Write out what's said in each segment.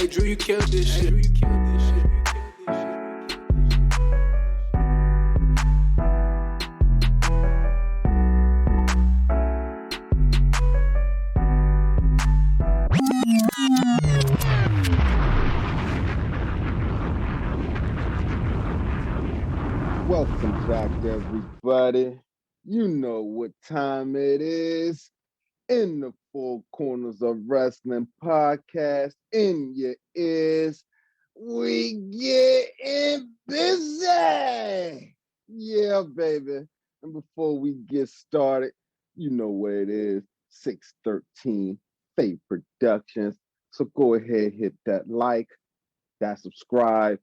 Hey, Drew, you killed this shit. Welcome back, everybody. You know what time it is. In the Four Corners of Wrestling podcast, in your ears, we getting busy. Yeah, baby. And before we get started, you know where it is, 613 Faye Productions. So go ahead, hit that like, that subscribe.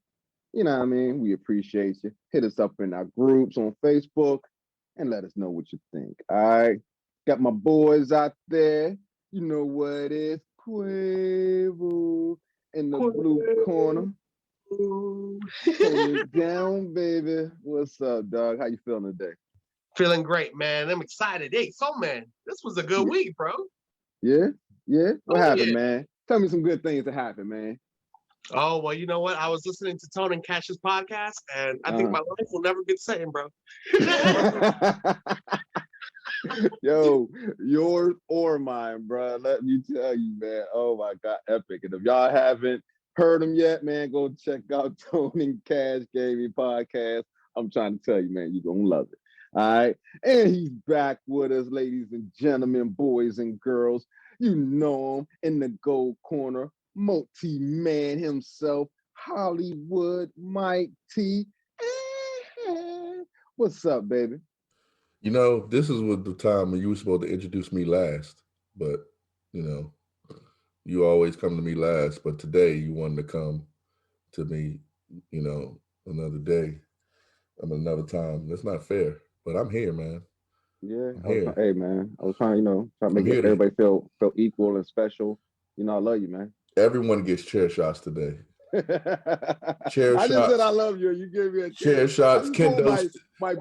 You know what I mean? We appreciate you. Hit us up in our groups on Facebook and let us know what you think. All right. Got my boys out there. You know what it is. Quavo in the blue corner. Hold it down, baby. What's up, dog? How you feeling today? Feeling great, man. I'm excited. Hey, so man, this was a good week, bro. Yeah? What happened, man? Tell me some good things that happened, man. Oh, well, you know what? I was listening to Tone and Cash's podcast, and I think my life will never be the same, bro. Yo, yours or mine, bro. Let me tell you, man. Oh my God, epic. And if y'all haven't heard him yet, man, go check out Tone and Cash Gaming Podcast. I'm trying to tell you, man, you're gonna love it. All right. And he's back with us, ladies and gentlemen, boys and girls. You know him in the gold corner, multi-man himself, Hollywood Mike T. What's up, baby? You know, this is what the time when you were supposed to introduce me last, but you know, you always come to me last. But today you wanted to come to me, you know, another day, another time. That's not fair, but I'm here, man. Yeah, hey, man, I was trying, trying to make everybody feel equal and special. You know, I love you, man. Everyone gets chair shots today. Chair shots. Just said I love you. You gave me a chair shots. Kendo. My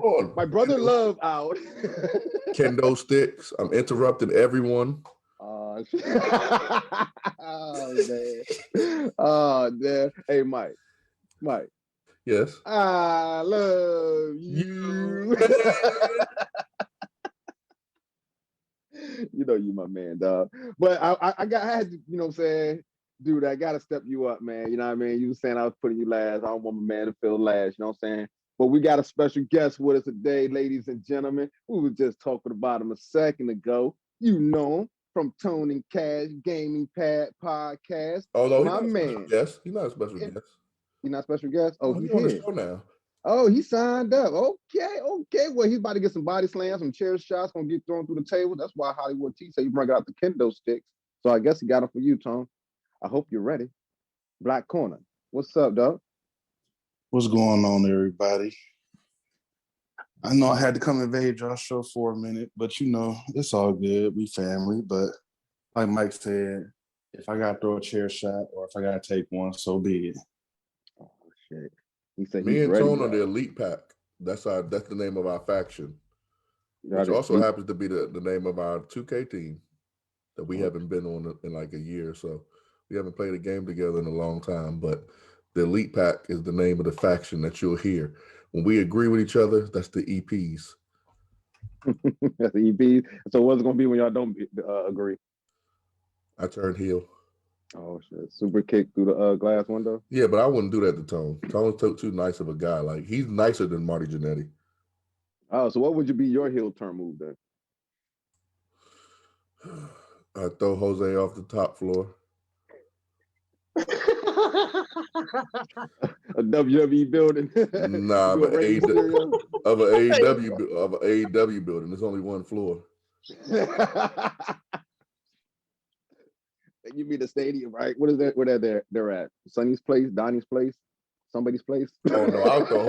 brother Love out. Kendo sticks. I'm interrupting everyone. Oh man. Oh man. Hey, Mike. Yes. I love you. You know you my man, dog. But I had to, you know what I'm saying, dude, I gotta step you up, man. You know what I mean? You were saying I was putting you last. I don't want my man to feel last, you know what I'm saying? But we got a special guest with us today, ladies and gentlemen. We were just talking about him a second ago. You know him from Tone and Cash Gaming Podcast. Oh no, my man. Yes, he's not a special guest. He's not a special guest? Oh, he's on the show now. Oh, he signed up. Okay. Well, he's about to get some body slams, some chair shots, gonna get thrown through the table. That's why Hollywood T said you bring out the kendo sticks. So I guess he got them for you, Tom. I hope you're ready. Black Corner. What's up, dog? What's going on, everybody? I know I had to come invade y'all show for a minute, but you know, it's all good. We family. But like Mike said, if I gotta throw a chair shot or if I gotta take one, so be it. Oh shit. He said me and Tone are the Elite Pack. That's the name of our faction, which also happens to be the name of our 2K team that we haven't been on in like a year or so. We haven't played a game together in a long time, but the Elite Pack is the name of the faction that you'll hear. When we agree with each other, that's the EPs. That's the EPs. So what's it going to be when y'all don't agree? I turn heel. Oh, shit. Super kick through the glass window? Yeah, but I wouldn't do that to Tone. Tone's too nice of a guy. Like, he's nicer than Marty Jannetty. Oh, so what would you be your heel turn move then? I'd throw Jose off the top floor. A WWE building? Nah, of an AEW building. There's only one floor. You mean the stadium, right? What is that? Where they're at? Sonny's place, Donnie's place, somebody's place? Oh no, I'll throw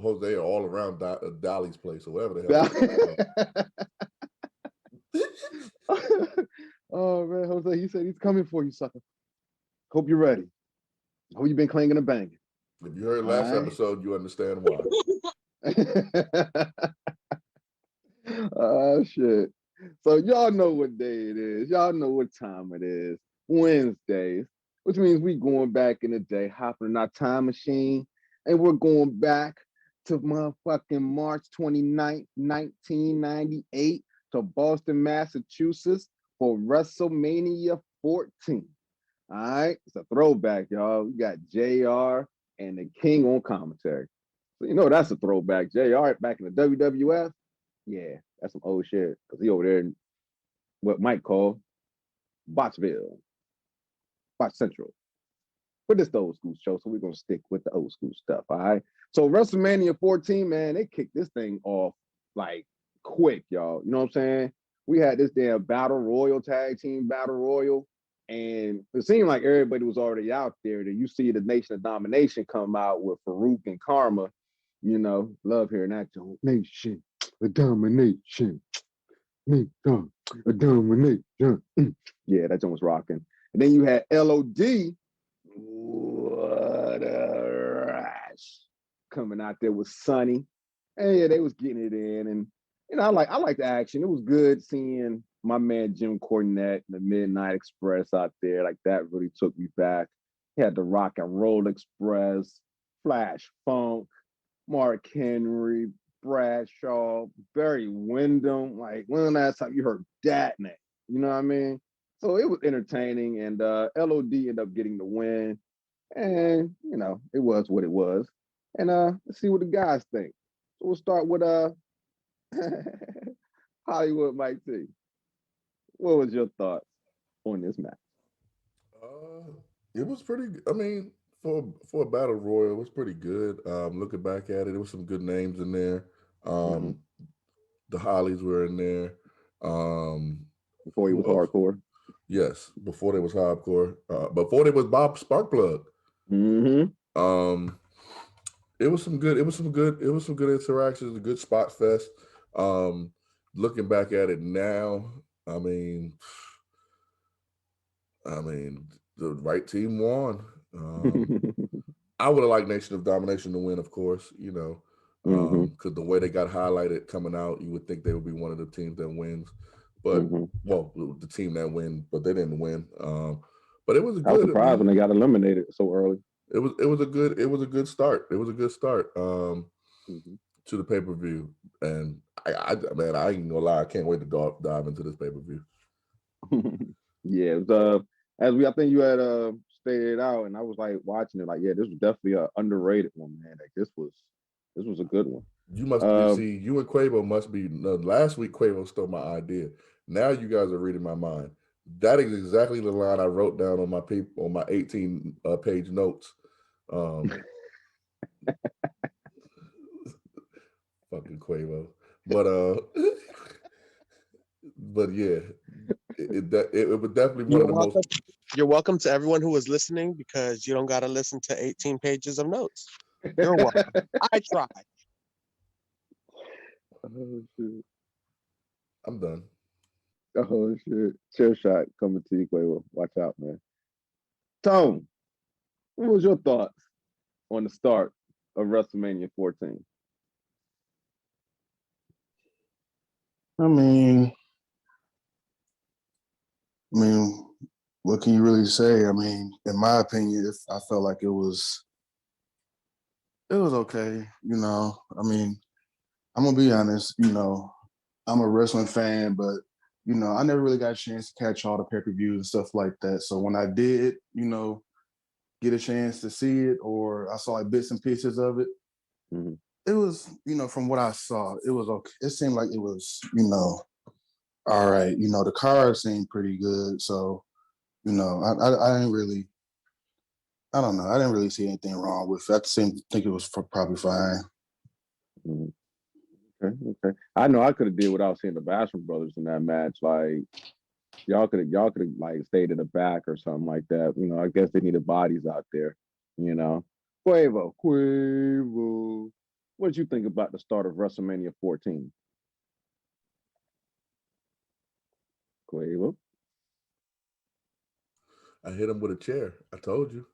Jose all around Dolly's place or whatever the hell. Oh man, Jose, he said he's coming for you, sucker. Hope you're ready. Hope you've been clanging and banging. If you heard last episode, you understand why. Oh shit. So y'all know what day it is. Y'all know what time it is. Wednesdays, which means we going back in the day, hopping in our time machine, and we're going back to motherfucking March 29th, 1998 to Boston, Massachusetts for WrestleMania 14. All right, it's a throwback, y'all. We got JR and the King on commentary. So you know that's a throwback. JR back in the WWF. Yeah, that's some old shit. Because he over there in what Mike called Botchville, Botch Central. But it's the old school show, so we're going to stick with the old school stuff, all right? So WrestleMania 14, man, they kicked this thing off like quick, y'all. You know what I'm saying? We had this damn Battle Royal, tag team Battle Royal, and it seemed like everybody was already out there. Then you see the Nation of Domination come out with Farouk and Karma. You know, love hearing that. Nation of Domination. A domination. Yeah, that joint was rocking. And then you had LOD. What a rash. Coming out there with Sonny. And yeah, they was getting it in. And you know, I like the action. It was good seeing my man Jim Cornette and the Midnight Express out there. Like that really took me back. He had the Rock and Roll Express, Flash Funk, Mark Henry, Bradshaw, Barry Windham. Like, when the last time you heard that name? You know what I mean? So it was entertaining, and LOD ended up getting the win. And, you know, it was what it was. And let's see what the guys think. So we'll start with Hollywood Mike T. What was your thoughts on this match? It was pretty, I mean, for a battle royal, it was pretty good. Looking back at it, there was some good names in there. The Hollies were in there. Before he was hardcore. Yes, before they was hardcore. Before they was Bob Sparkplug. It was some good interactions, a good spot fest. Looking back at it now, I mean, the right team won. I would have liked Nation of Domination to win, of course, you know, because the way they got highlighted coming out, you would think they would be one of the teams that wins. But well, the team that win, but they didn't win. But it was a good. I was surprised when they got eliminated so early. It was a good start. It was a good start to the pay-per-view, and I ain't gonna lie, I can't wait to dive into this pay-per-view. Yeah, it was, I think you had stated out, and I was like watching it, like, yeah, this was definitely an underrated one, man. Like this was a good one. You must see, you and Quavo must be. Last week Quavo stole my idea. Now you guys are reading my mind. That is exactly the line I wrote down on my 18 page notes. Fucking Quavo, but yeah, it was definitely one of the most. You're welcome to everyone who was listening, because you don't got to listen to 18 pages of notes. You're welcome. I tried. Oh shit! I'm done. Oh shit! Chair shot coming to you, Quavo. Watch out, man. Tone, what was your thoughts on the start of WrestleMania 14? I mean, what can you really say? I mean, in my opinion, I felt like it was okay. You know, I mean, I'm gonna be honest. You know, I'm a wrestling fan, but you know, I never really got a chance to catch all the pay-per-views and stuff like that. So when I did, you know, get a chance to see it, or I saw like bits and pieces of it, it was, you know, from what I saw, it was okay. It seemed like it was, you know, all right. You know, the card seemed pretty good. So, you know, I didn't really, I don't know. I didn't really see anything wrong with it. I think it was probably fine. Okay. I know I could have did without seeing the Basham brothers in that match. Like y'all could have like stayed in the back or something like that. You know, I guess they needed bodies out there. You know, Quavo. What did you think about the start of WrestleMania 14? Quavo. I hit him with a chair. I told you.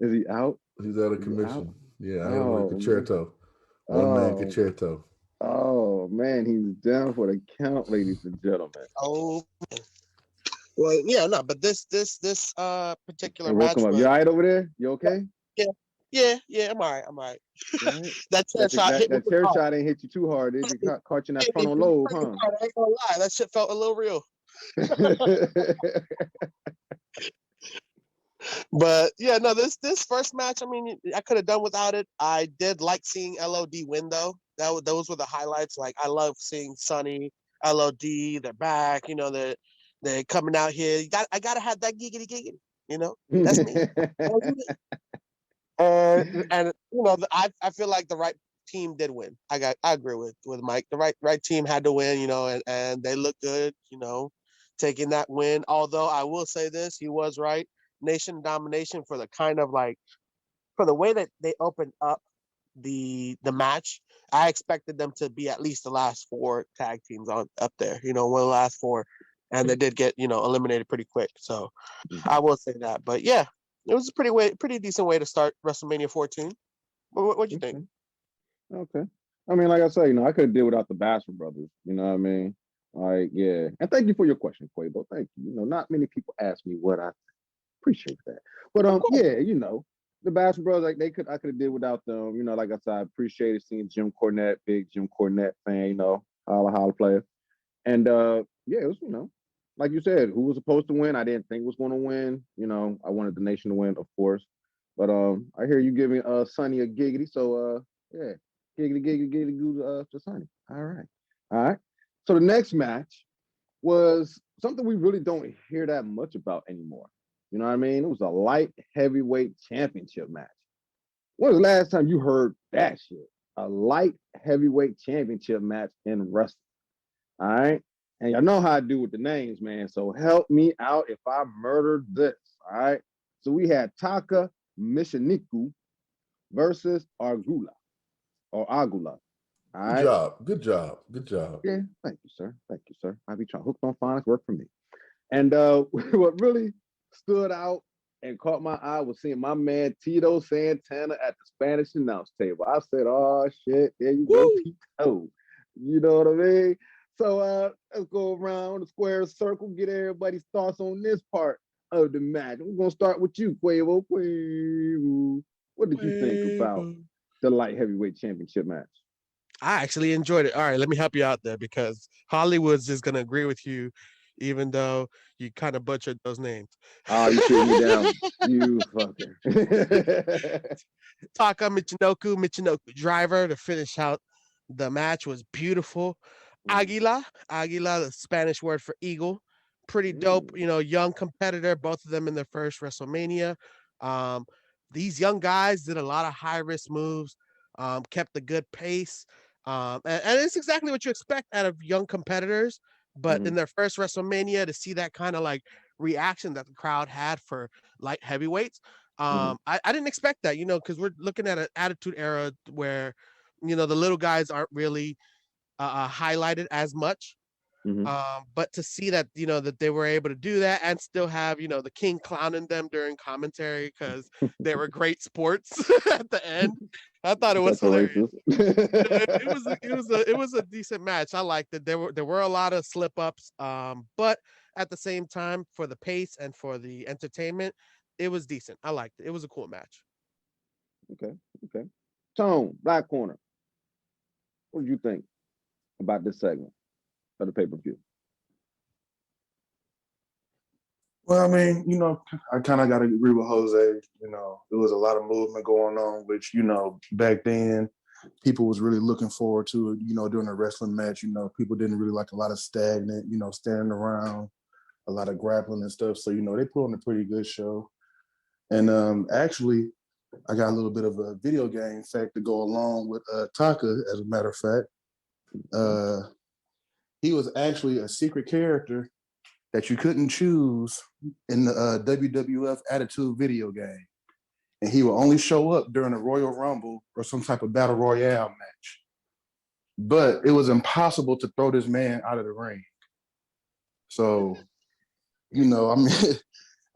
Is he out? He's out of commission. Yeah, I hit him with a concerto. One man concerto. Oh man, he's down for the count, ladies and gentlemen. Oh, Well, yeah, no, but this particular Hey, match welcome up. was You all right over there? You okay? yeah, I'm all right. You all right? That chair shot hit me That pretty chair hard. shot ain't hit you too hard, did it? Caught you in that Hit me frontal lobe, pretty huh? hard. I ain't gonna lie, that shit felt a little real. But yeah, no, this first match, I mean, I could have done without it. I did like seeing LOD win though. Those were the highlights. Like I love seeing Sonny, LOD, they're back. You know, they're coming out here. I gotta have that giggity giggity. You know, that's me. And you know, I feel like the right team did win. I agree with Mike. The right team had to win. You know, and they look good. You know, taking that win. Although I will say this, he was right. Nation domination for the kind of like for the way that they opened up the match. I expected them to be at least the last 4 tag teams on up there. You know, one of the last 4, and they did get eliminated pretty quick. So I will say that. But yeah, it was a pretty decent way to start WrestleMania 14. What'd you think? Okay. I mean, like I say, I could have did without the Bastard brothers. You know what I mean? Like, yeah. And thank you for your question, Quabo. Thank you. Not many people ask me what I appreciate that. But yeah, the Bastard brothers, like I could have did without them. Like I said, I appreciated seeing Jim Cornette, big Jim Cornette fan, holla player. And yeah, it was, like you said, who was supposed to win? I didn't think was going to win. I wanted the nation to win, of course. But I hear you giving Sonny a giggity, so yeah, giggity goo to Sonny. All right. So the next match was something we really don't hear that much about anymore. You know what I mean? It was a light heavyweight championship match. When was the last time you heard that shit? A light heavyweight championship match in wrestling. All right. And y'all know how I do with the names, man. So help me out if I murdered this. All right. So we had Taka Michinoku versus Argula or Agula. All right. Good job. Yeah. Thank you, sir. I be trying. Hooked on phonics work for me. And what really stood out and caught my eye was seeing my man Tito Santana at the Spanish announce table. I said, oh shit, there you go, Tito. You know what I mean? So let's go around the square circle, get everybody's thoughts on this part of the match. We're gonna start with you, Quavo. What did you think about the light heavyweight championship match? I actually enjoyed it. All right, let me help you out there because Hollywood's just gonna agree with you, even though you kind of butchered those names. Oh, you shoot me down, you fucker. Taka Michinoku driver to finish out the match was beautiful. Aguila, the Spanish word for eagle, pretty dope. Young competitor, both of them in their first WrestleMania. These young guys did a lot of high risk moves, kept a good pace. And it's exactly what you expect out of young competitors. But in their first WrestleMania, to see that kind of like reaction that the crowd had for light heavyweights, I didn't expect that, because we're looking at an attitude era where, the little guys aren't really highlighted as much. But to see that, that they were able to do that and still have, the king clowning them during commentary because they were great sports at the end. I thought it was hilarious. It was a decent match. I liked it. There were a lot of slip ups, but at the same time, for the pace and for the entertainment, it was decent. I liked it. It was a cool match. Okay. Tone, Black Corner. What did you think about this segment of the pay-per-view? Well, I mean, I kind of got to agree with Jose. There was a lot of movement going on, which, back then people was really looking forward to it, during a wrestling match. People didn't really like a lot of stagnant, standing around, a lot of grappling and stuff. So, they put on a pretty good show. And actually, I got a little bit of a video game fact to go along with Taka, as a matter of fact. He was actually a secret character that you couldn't choose in the WWF Attitude video game. And he will only show up during a Royal Rumble or some type of Battle Royale match. But it was impossible to throw this man out of the ring. So, I mean,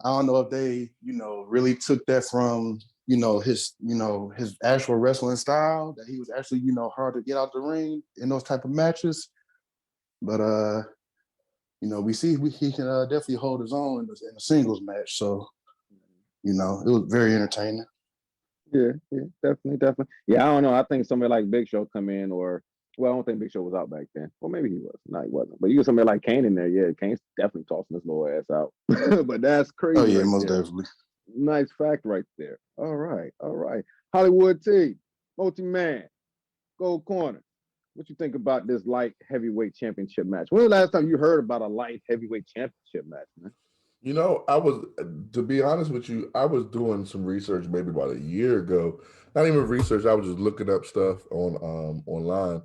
I don't know if they, really took that from, his actual wrestling style, that he was actually, hard to get out the ring in those type of matches. But we see he can definitely hold his own in a singles match. So, it was very entertaining. Yeah, definitely. Yeah, I don't know. I think somebody like Big Show come in, or well, I don't think Big Show was out back then. Well, maybe he was. No, he wasn't. But you get somebody like Kane in there. Yeah, Kane's definitely tossing his little ass out. But that's Oh crazy yeah, right most there. definitely. Nice fact right there. All right. Hollywood T, multi-man, gold corner. What you think about this light heavyweight championship match? When was the last time you heard about a light heavyweight championship match, man? I was, to be honest with you, I was doing some research maybe about a year ago. Not even research, I was just looking up stuff on online,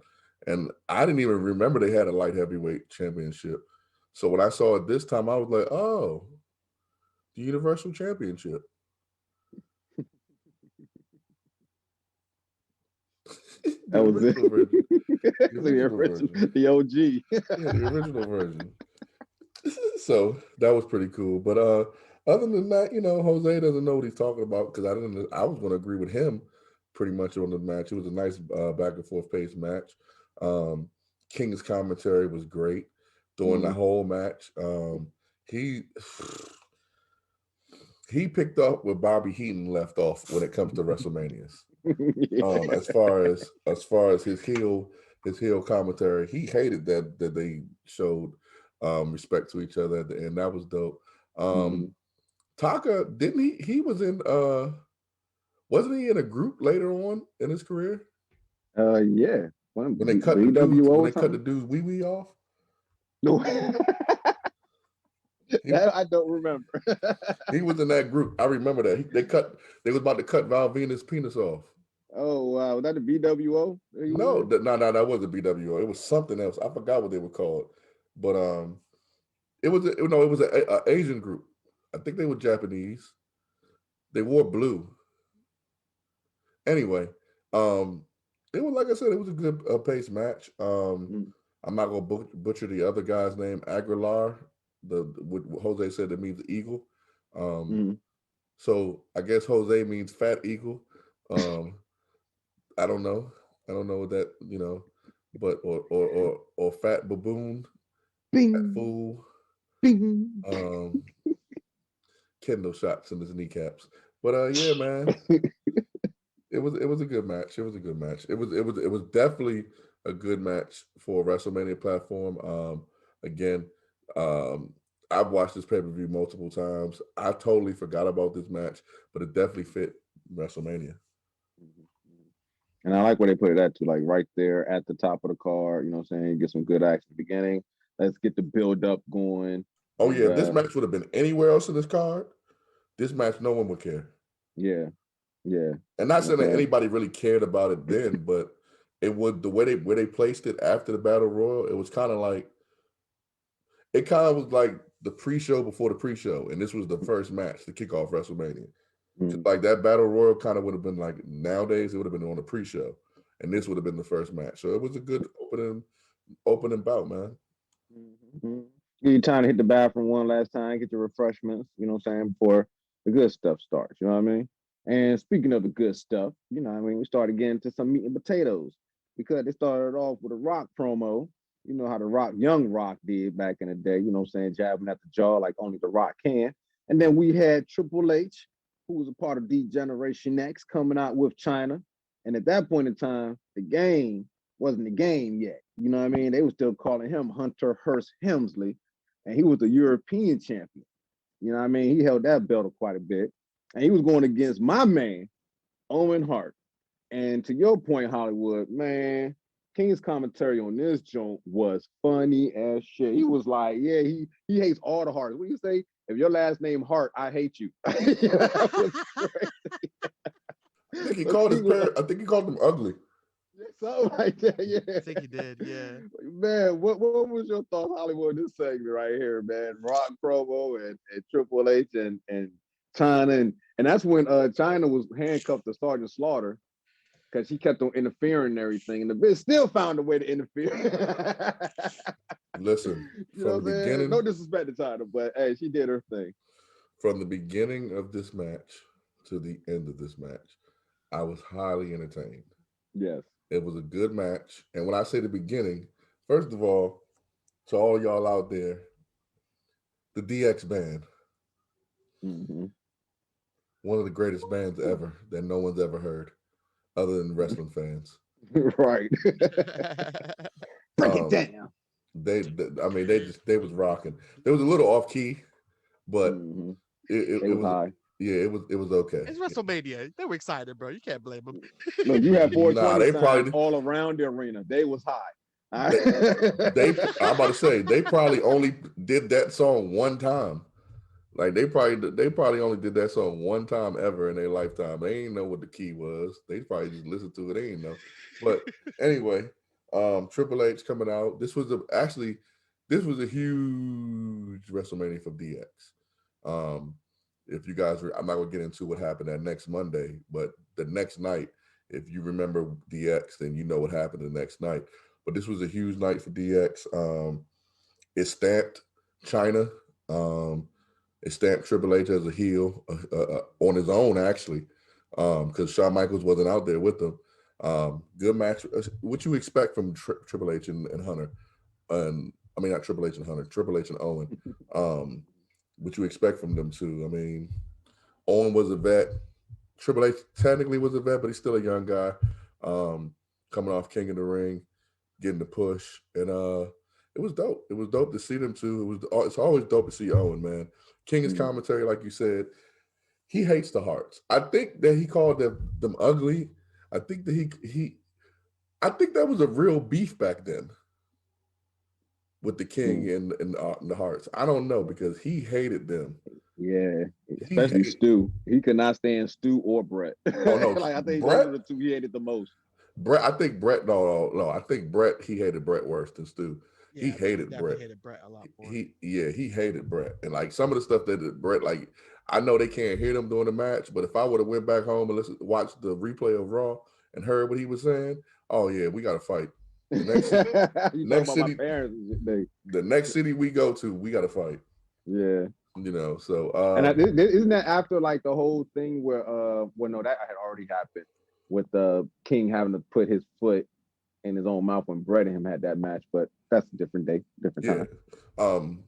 and I didn't even remember they had a light heavyweight championship. So when I saw it this time, I was like, oh, the Universal Championship. The That was it. original version. The original version. The OG. Yeah, the original version. So that was pretty cool. But other than that, Jose doesn't know what he's talking about because I was going to agree with him pretty much on the match. It was a nice back and forth pace match. King's commentary was great during the whole match. He he picked up where Bobby Heenan left off when it comes to WrestleManias. As far as his heel commentary, he hated that they showed respect to each other at the end. That was dope. Taka, didn't he was in wasn't he in a group later on in his career? Yeah. When they cut the dude's wee wee off? No. I don't remember. He was in that group. I remember that. They was about to cut Val Venus' penis off. Oh wow, was that the BWO? No, that wasn't BWO. It was something else. I forgot what they were called, but it was an Asian group. I think they were Japanese. They wore blue. Anyway, it was, like I said, it was a good pace match. I'm not gonna butcher the other guy's name, Aguilar. What Jose said, that means eagle. So I guess Jose means fat eagle. I don't know. I don't know what that, but or fat baboon, Bing, fat fool. bing. Kendo shots in his kneecaps. But yeah, man. It was a good match. It was a good match. It was definitely a good match for a WrestleMania platform. Again, I've watched this pay-per-view multiple times. I totally forgot about this match, but it definitely fit WrestleMania. And I like where they put it at too, like right there at the top of the card. You know what I'm saying? Get some good action at the beginning. Let's get the build up going. Oh yeah, if this match would have been anywhere else in this card, this match no one would care. Yeah. And not saying that anybody really cared about it then, but it would, the way where they placed it after the Battle Royal, it was kind of like the pre-show before the pre-show, and this was the first match to kick off WrestleMania. Like that Battle Royal kind of would have been like, nowadays it would have been on the pre-show, and this would have been the first match. So it was a good opening bout, man. Give you time to hit the bathroom one last time, get your refreshments, you know what I'm saying, before the good stuff starts, you know what I mean? And speaking of the good stuff, you know what I mean, we started getting to some meat and potatoes because they started off with a Rock promo. You know how the young Rock did back in the day, you know what I'm saying, jabbing at the jaw like only the Rock can. And then we had Triple H, who was a part of D-Generation X, coming out with China. And at that point in time, the game wasn't the game yet. You know what I mean? They were still calling him Hunter Hearst Helmsley, and he was the European champion. You know what I mean? He held that belt quite a bit. And he was going against my man, Owen Hart. And to your point, Hollywood, man, King's commentary on this joint was funny as shit. He was like, yeah, he hates all the Harts. What do you say? If your last name Hart, I hate you. I think he called him ugly. Something like that, yeah. I think he did, yeah. Man, what was your thoughts, Hollywood, this segment right here, man? Rock promo and Triple H and China. And that's when China was handcuffed to Sergeant Slaughter because he kept on interfering and everything. And the bitch still found a way to interfere. Listen, you know what I'm saying? No disrespect to China, but hey, she did her thing. From the beginning of this match to the end of this match, I was highly entertained. Yes. It was a good match. And when I say the beginning, first of all, to all y'all out there, The DX band. Mm-hmm. One of the greatest bands ever that no one's ever heard, other than wrestling fans. Right. Break it down. They was rocking. They was a little off key, but Mm-hmm. it was high. yeah, it was okay. It's WrestleMania. They were excited, bro. You can't blame them. Look, you had 420 they signs probably all around the arena. They was high. I'm about to say they probably only did that song one time. Like they probably only did that song one time ever in their lifetime. They ain't know what the key was. They probably just listened to it. They ain't know. But anyway, Triple H coming out. This was a huge WrestleMania for DX. If you guys, I'm not gonna get into what happened that next Monday, but the next night, if you remember DX, then you know what happened the next night. But this was a huge night for DX. It stamped China. It stamped Triple H as a heel on his own, actually, because Shawn Michaels wasn't out there with them. Good match. What you expect from Triple H and Hunter? I mean, not Triple H and Hunter, Triple H and Owen. What you expect from them two? I mean, Owen was a vet. Triple H technically was a vet, but he's still a young guy. Coming off King of the Ring, getting the push, and it was dope. It was dope to see them two. It's always dope to see Owen, man. King's commentary, like you said, he hates the Hearts. I think that he called them ugly. I think that I think that was a real beef back then with the King and the Hearts. I don't know because he hated them. Yeah, especially Stu. He could not stand Stu or Brett. Oh no, like I think Brett, those are the two he hated the most. Brett, I think Brett. No. I think Brett. He hated Brett worse than Stu. Yeah, he hated Brett. Hated Brett a lot more. He hated Brett, and like some of the stuff that Brett, like I know they can't hear them during the match, but if I would have went back home and watched the replay of Raw and heard what he was saying, oh yeah, we got to fight. The next city we go to, we got to fight. Yeah. You know, so and isn't that after like the whole thing where no, that had already happened with King having to put his foot in his own mouth when Brett and him had that match, but that's a different day, different time.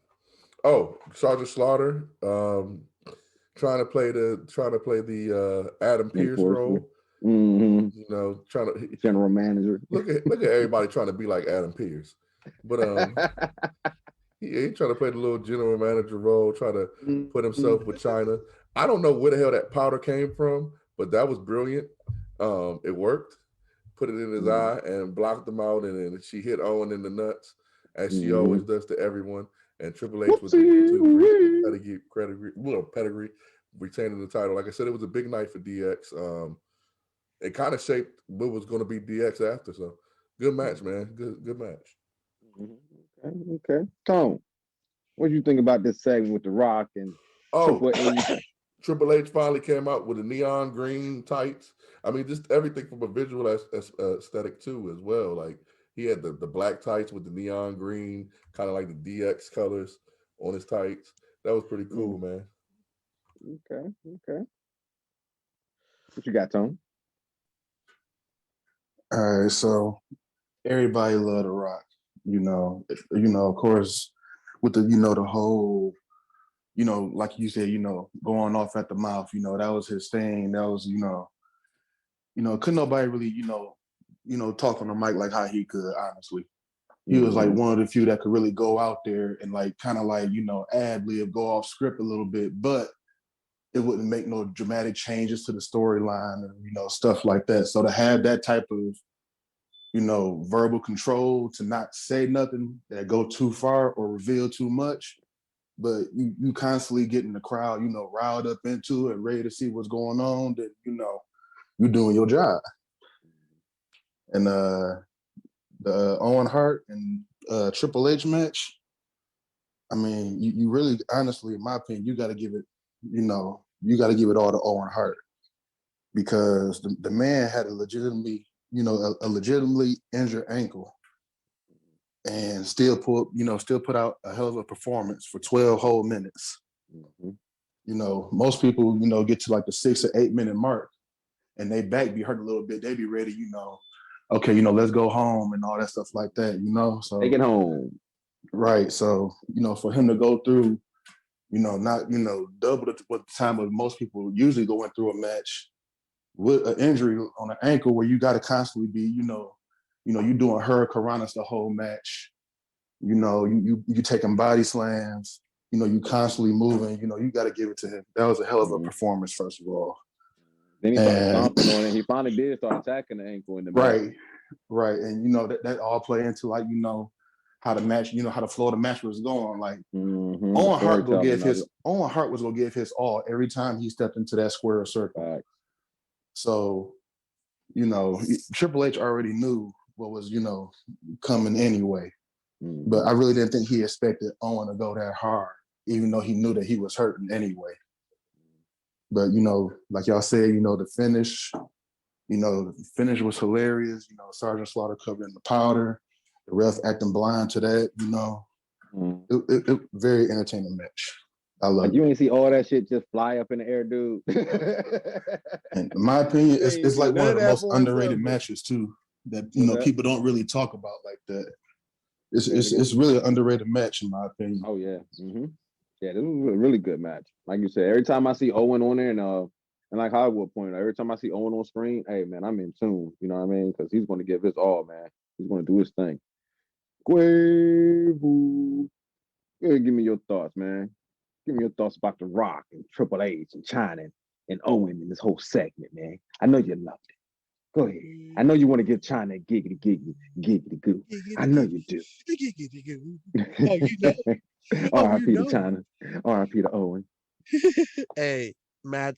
Sergeant Slaughter trying to play the Adam Pearce role. Mm-hmm. You know, trying to general manager. Look at everybody trying to be like Adam Pearce, but he trying to play the little general manager role, try to put himself with China. I don't know where the hell that powder came from, but that was brilliant. It worked. Put it in his eye and blocked him out, and then she hit Owen in the nuts, as she always does to everyone. And Triple H was pedigree, retaining the title. Like I said, it was a big night for DX. It kind of shaped what was going to be DX after. So good match, man. Good match. Okay. Tone, what do you think about this segment with The Rock and Triple H? Triple H finally came out with the neon green tights. I mean, just everything from a visual aesthetic too, as well. Like he had the black tights with the neon green, kind of like the DX colors on his tights. That was pretty cool, man. Okay. What you got, Tone? All right, so everybody love The Rock. You know, of course, with the whole, like you said, going off at the mouth, that was his thing. That was, couldn't nobody really, talk on the mic like how he could, honestly. He was like one of the few that could really go out there and like kind of like, ad-lib, go off script a little bit, but it wouldn't make no dramatic changes to the storyline and, stuff like that. So to have that type of, verbal control, to not say nothing that go too far or reveal too much, but you constantly getting the crowd, riled up into it, ready to see what's going on, then, you're doing your job. And the Owen Hart and Triple H match, I mean, you really, honestly, in my opinion, you got to give it, you got to give it all to Owen Hart, because the man had a legitimately injured ankle and still put out a hell of a performance for 12 whole minutes. Most people, get to like the 6 or 8 minute mark and they back be hurt a little bit. They be ready, okay, let's go home and all that stuff like that, so take it home. Right. So, for him to go through not double what the time of most people usually going through a match with an injury on an ankle where you got to constantly be, you doing hurricanranas the whole match. You taking body slams. You constantly moving. You got to give it to him. That was a hell of a performance, first of all. Then he started stomping on it. He finally did start attacking the ankle in the match. Right, and that all play into like how the match, how the flow of the match was going. Like Owen Hart was gonna give his all every time he stepped into that square circle. Right. So, Triple H already knew what was coming anyway. But I really didn't think he expected Owen to go that hard, even though he knew that he was hurting anyway. But, like y'all said, the finish, the finish was hilarious. Sergeant Slaughter covered in the powder, the ref acting blind to that, it very entertaining match. I love it. You ain't see all that shit just fly up in the air, dude. And in my opinion, it's like one of the most underrated matches too, that people don't really talk about like that. It's really an underrated match in my opinion. Oh yeah. Yeah, this was a really good match. Like you said, every time I see Owen on there and like Hollywood pointed out, every time I see Owen on screen, hey man, I'm in tune. You know what I mean? Because he's going to give his all, man. He's going to do his thing. Quavo. Give me your thoughts, man. Give me your thoughts about The Rock and Triple H and China and Owen in this whole segment, man. I know you loved it. Go ahead. I know you want to give China a giggity goo. I know you do. Giggity goo. Oh, you know. R.I.P. to China. R.I.P. to Owen. Hey, mad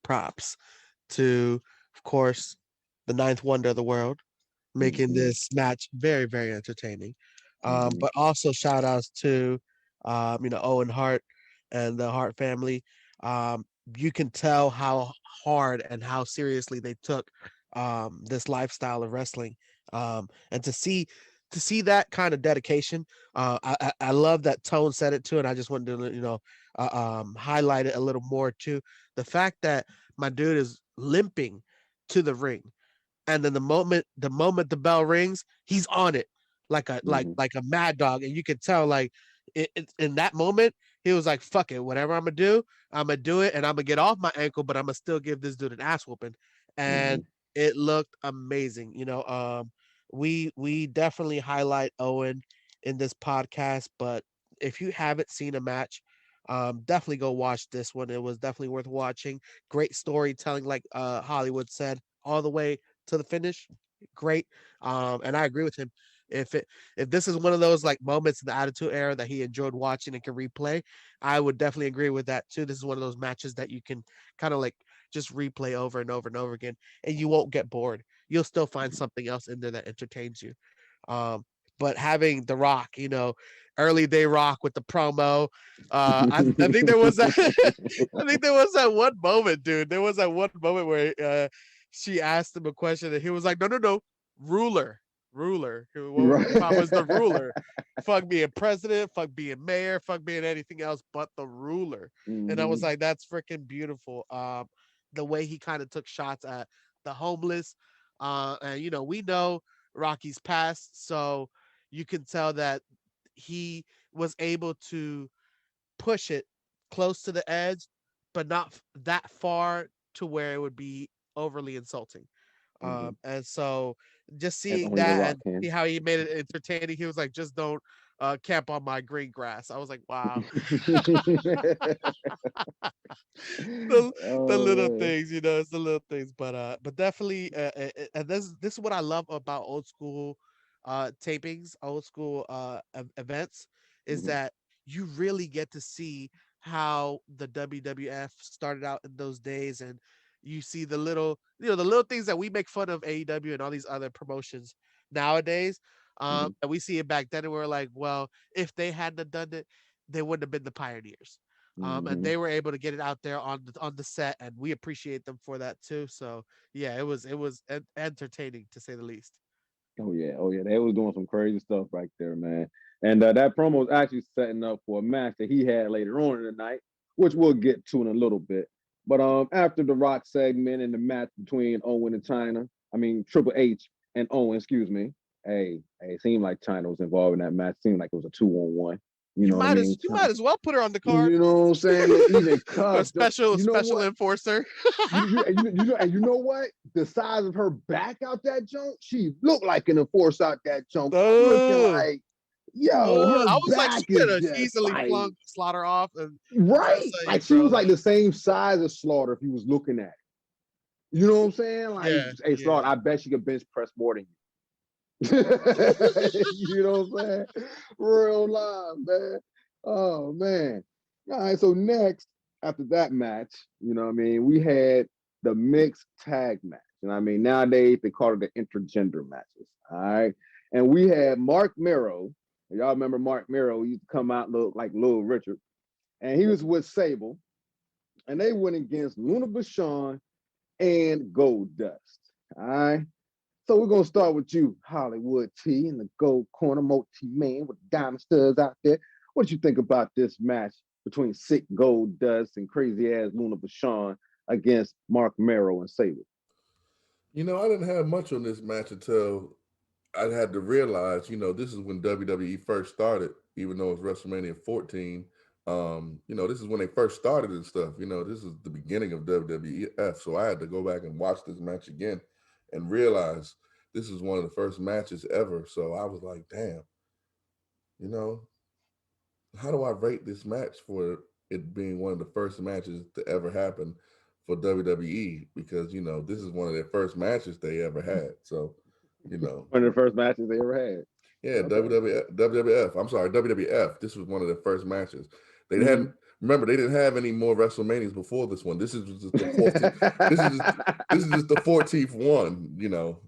props to, of course, the ninth wonder of the world, making this match very, very entertaining. But also shout outs to, Owen Hart and the Hart family. You can tell how hard and how seriously they took this lifestyle of wrestling. And to see that kind of dedication, I love that Tone said it too, and I just wanted to highlight it a little more too. The fact that my dude is limping to the ring, and then the moment the bell rings, he's on it like a like a mad dog, and you can tell like in that moment he was like, "Fuck it, whatever I'm gonna do it, and I'm gonna get off my ankle, but I'm gonna still give this dude an ass whooping," and it looked amazing. We definitely highlight Owen in this podcast, but if you haven't seen a match, definitely go watch this one. It was definitely worth watching. Great storytelling, like Hollywood said, all the way to the finish. Great. And I agree with him. If this is one of those like moments in the Attitude Era that he enjoyed watching and can replay, I would definitely agree with that too. This is one of those matches that you can kind of like just replay over and over and over again, and you won't get bored. You'll still find something else in there that entertains you. But having The Rock, early day Rock with the promo, I think there was that. I think there was that one moment, dude. There was that one moment where she asked him a question, and he was like, "No, ruler." If I was the ruler, fuck being president, fuck being mayor, fuck being anything else but the ruler. And I was like, that's freaking beautiful. The way he kind of took shots at the homeless, and we know Rocky's past, so you can tell that he was able to push it close to the edge, but not that far to where it would be overly insulting. And so just seeing that and see how he made it entertaining, he was like, just don't camp on my green grass. I was like, wow. the little things, it's the little things, but definitely, and this is what I love about old school tapings, old school events, is that you really get to see how the WWF started out in those days, and you see the little things that we make fun of AEW and all these other promotions nowadays. And we see it back then, and we're like, well, if they hadn't done it, they wouldn't have been the pioneers. And they were able to get it out there on the set, and we appreciate them for that too. So yeah, it was entertaining to say the least. Oh yeah, they was doing some crazy stuff right there, man. And that promo was actually setting up for a match that he had later on in the night, which we'll get to in a little bit. But after the Rock segment and the match between Owen and Triple H and Owen, excuse me. Hey, it seemed like China was involved in that match. It seemed like it was a 2-on-1. You know what I mean? You might as well put her on the card. You know what I'm saying? Even A cuffs. special You know what? enforcer. And you know what? The size of her back out that junk, she looked like an enforcer out that junk. I'm looking like, yo, her I was like, back she could is have just easily like, flung Slaughter off. right? Saying, like she was like the same size as Slaughter if you was looking at it. You know what I'm saying? Like, hey, Slaughter, I bet she could bench press more than you. You know what I'm saying? Real live, man. Oh man. All right. So next, after that match, you know what I mean, we had the mixed tag match. You know what I mean? Nowadays they call it the intergender matches. All right. And we had Mark Mero. Y'all remember Mark Mero? He used to come out look like Little Richard. And he was with Sable. And they went against Luna Vachon and Gold Dust. All right. So we're gonna start with you, Hollywood T, in the gold corner, multi-man with diamond studs out there. What did you think about this match between sick Gold Dust and crazy ass Luna Vachon against Mark Mero and Sable? You know, I didn't have much on this match until I had to realize, you know, this is when WWE first started, even though it's WrestleMania 14. You know, this is when they first started and stuff. You know, this is the beginning of WWF. So I had to go back and watch this match again and realize this is one of the first matches ever. So I was like, damn, you know, how do I rate this match for it being one of the first matches to ever happen for WWE? Because, you know, this is one of their first matches they ever had. So, you know. One of the first matches they ever had. Yeah, okay. WWF. I'm sorry, WWF. This was one of their first matches. They hadn't. Remember, they didn't have any more WrestleManias before this one. This is just the 14th. this is just the 14th one. You know,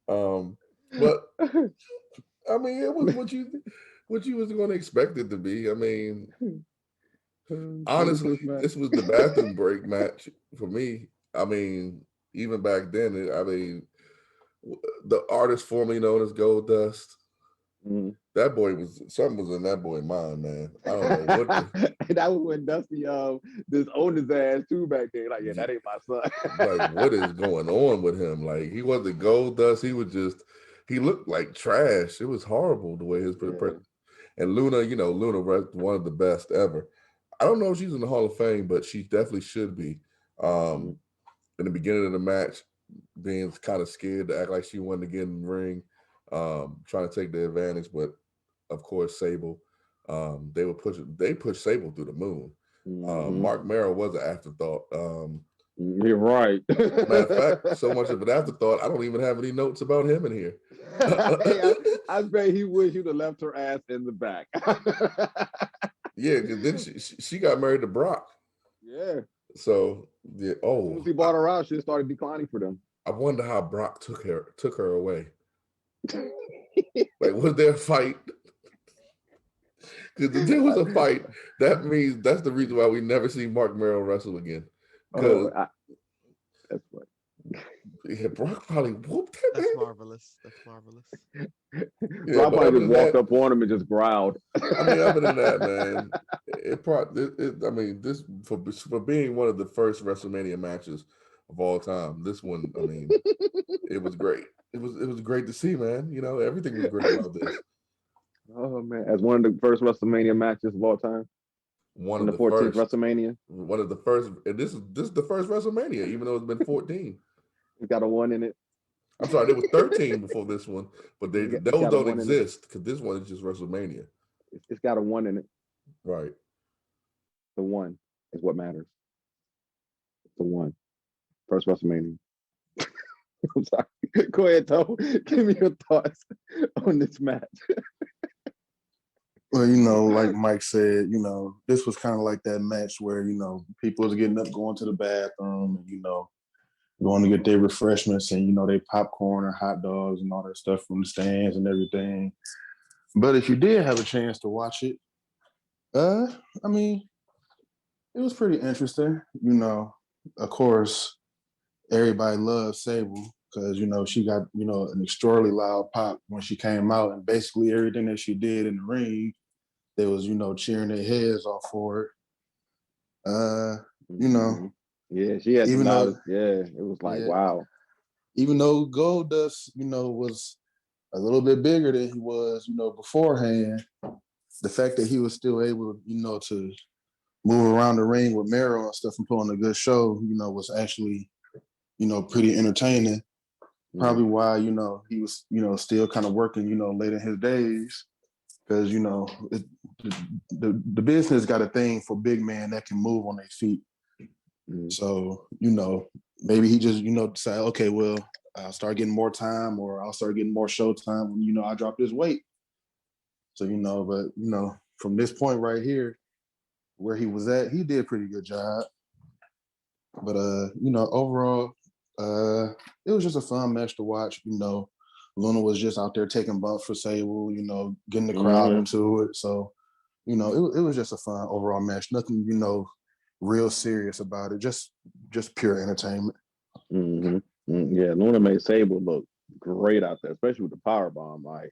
but I mean, it was what you was going to expect it to be. I mean, honestly, this was the bathroom break match for me. I mean, even back then, the artist formerly known as Gold Dust. That boy something was in that boy mind, man. I don't know what. That was when Dusty disowned his ass too back then. Like, yeah, that ain't my son. Like, what is going on with him? Like, he wasn't Gold Dust. He looked like trash. It was horrible the way his and Luna, you know, Luna was one of the best ever. I don't know if she's in the Hall of Fame, but she definitely should be. In the beginning of the match, being kind of scared to act like she wanted to get in the ring, trying to take the advantage, but of course, Sable, they pushed Sable through the moon. Mark Mero was an afterthought. You're right. Matter of fact, so much of an afterthought, I don't even have any notes about him in here. Hey, I bet he wish you'd have left her ass in the back. Yeah, because then she got married to Brock. Yeah. So yeah. Oh, once he bought her out, she started declining for them. I wonder how Brock took her away. Like, was there a fight? Because if there was a fight, that means that's the reason why we never see Mark Mero wrestle again. Because that's what. Yeah, Brock probably whooped him. That's marvelous. That's marvelous. Yeah, Brock probably just walked up on him and just growled. I mean, other than that, man, I mean, this for being one of the first WrestleMania matches of all time. This one, I mean, it was great. It was great to see, man. You know, everything was great about this. Oh man, as one of the first WrestleMania matches of all time. One of the 14th WrestleMania. One of the first, and this is the first WrestleMania, even though it's been 14. It's got a 1 in it. I'm sorry, there was 13 before this one, but those don't exist because this one is just WrestleMania. It's got a 1 in it. Right. The 1 is what matters. The 1. First WrestleMania. I'm sorry. Go ahead, Toe. Give me your thoughts on this match. Well, you know, like Mike said, you know, this was kind of like that match where, you know, people was getting up, going to the bathroom, and, you know, going to get their refreshments and, you know, they popcorn or hot dogs and all that stuff from the stands and everything. But if you did have a chance to watch it, I mean, it was pretty interesting. You know, of course, everybody loves Sable because, you know, she got, you know, an extraordinarily loud pop when she came out, and basically everything that she did in the ring, they was, you know, cheering their heads off for it. You know, yeah, she had even though, it was like, wow. Even though Goldust, you know, was a little bit bigger than he was, you know, beforehand, the fact that he was still able, to move around the ring with Mero and stuff and put on a good show, was actually, pretty entertaining. Probably why, he was, still kind of working, late in his days. Because, the business got a thing for big men that can move on their feet. So, maybe he just, decide, okay, well, I'll start getting more time or I'll start getting more show time when, I drop this weight. So, but, from this point right here, where he was at, he did a pretty good job. But, overall, it was just a fun match to watch. Luna was just out there taking bumps for Sable, getting the crowd into it. So, it was just a fun overall match. Nothing, real serious about it. Just pure entertainment. Yeah, Luna made Sable look great out there, especially with the power bomb. Like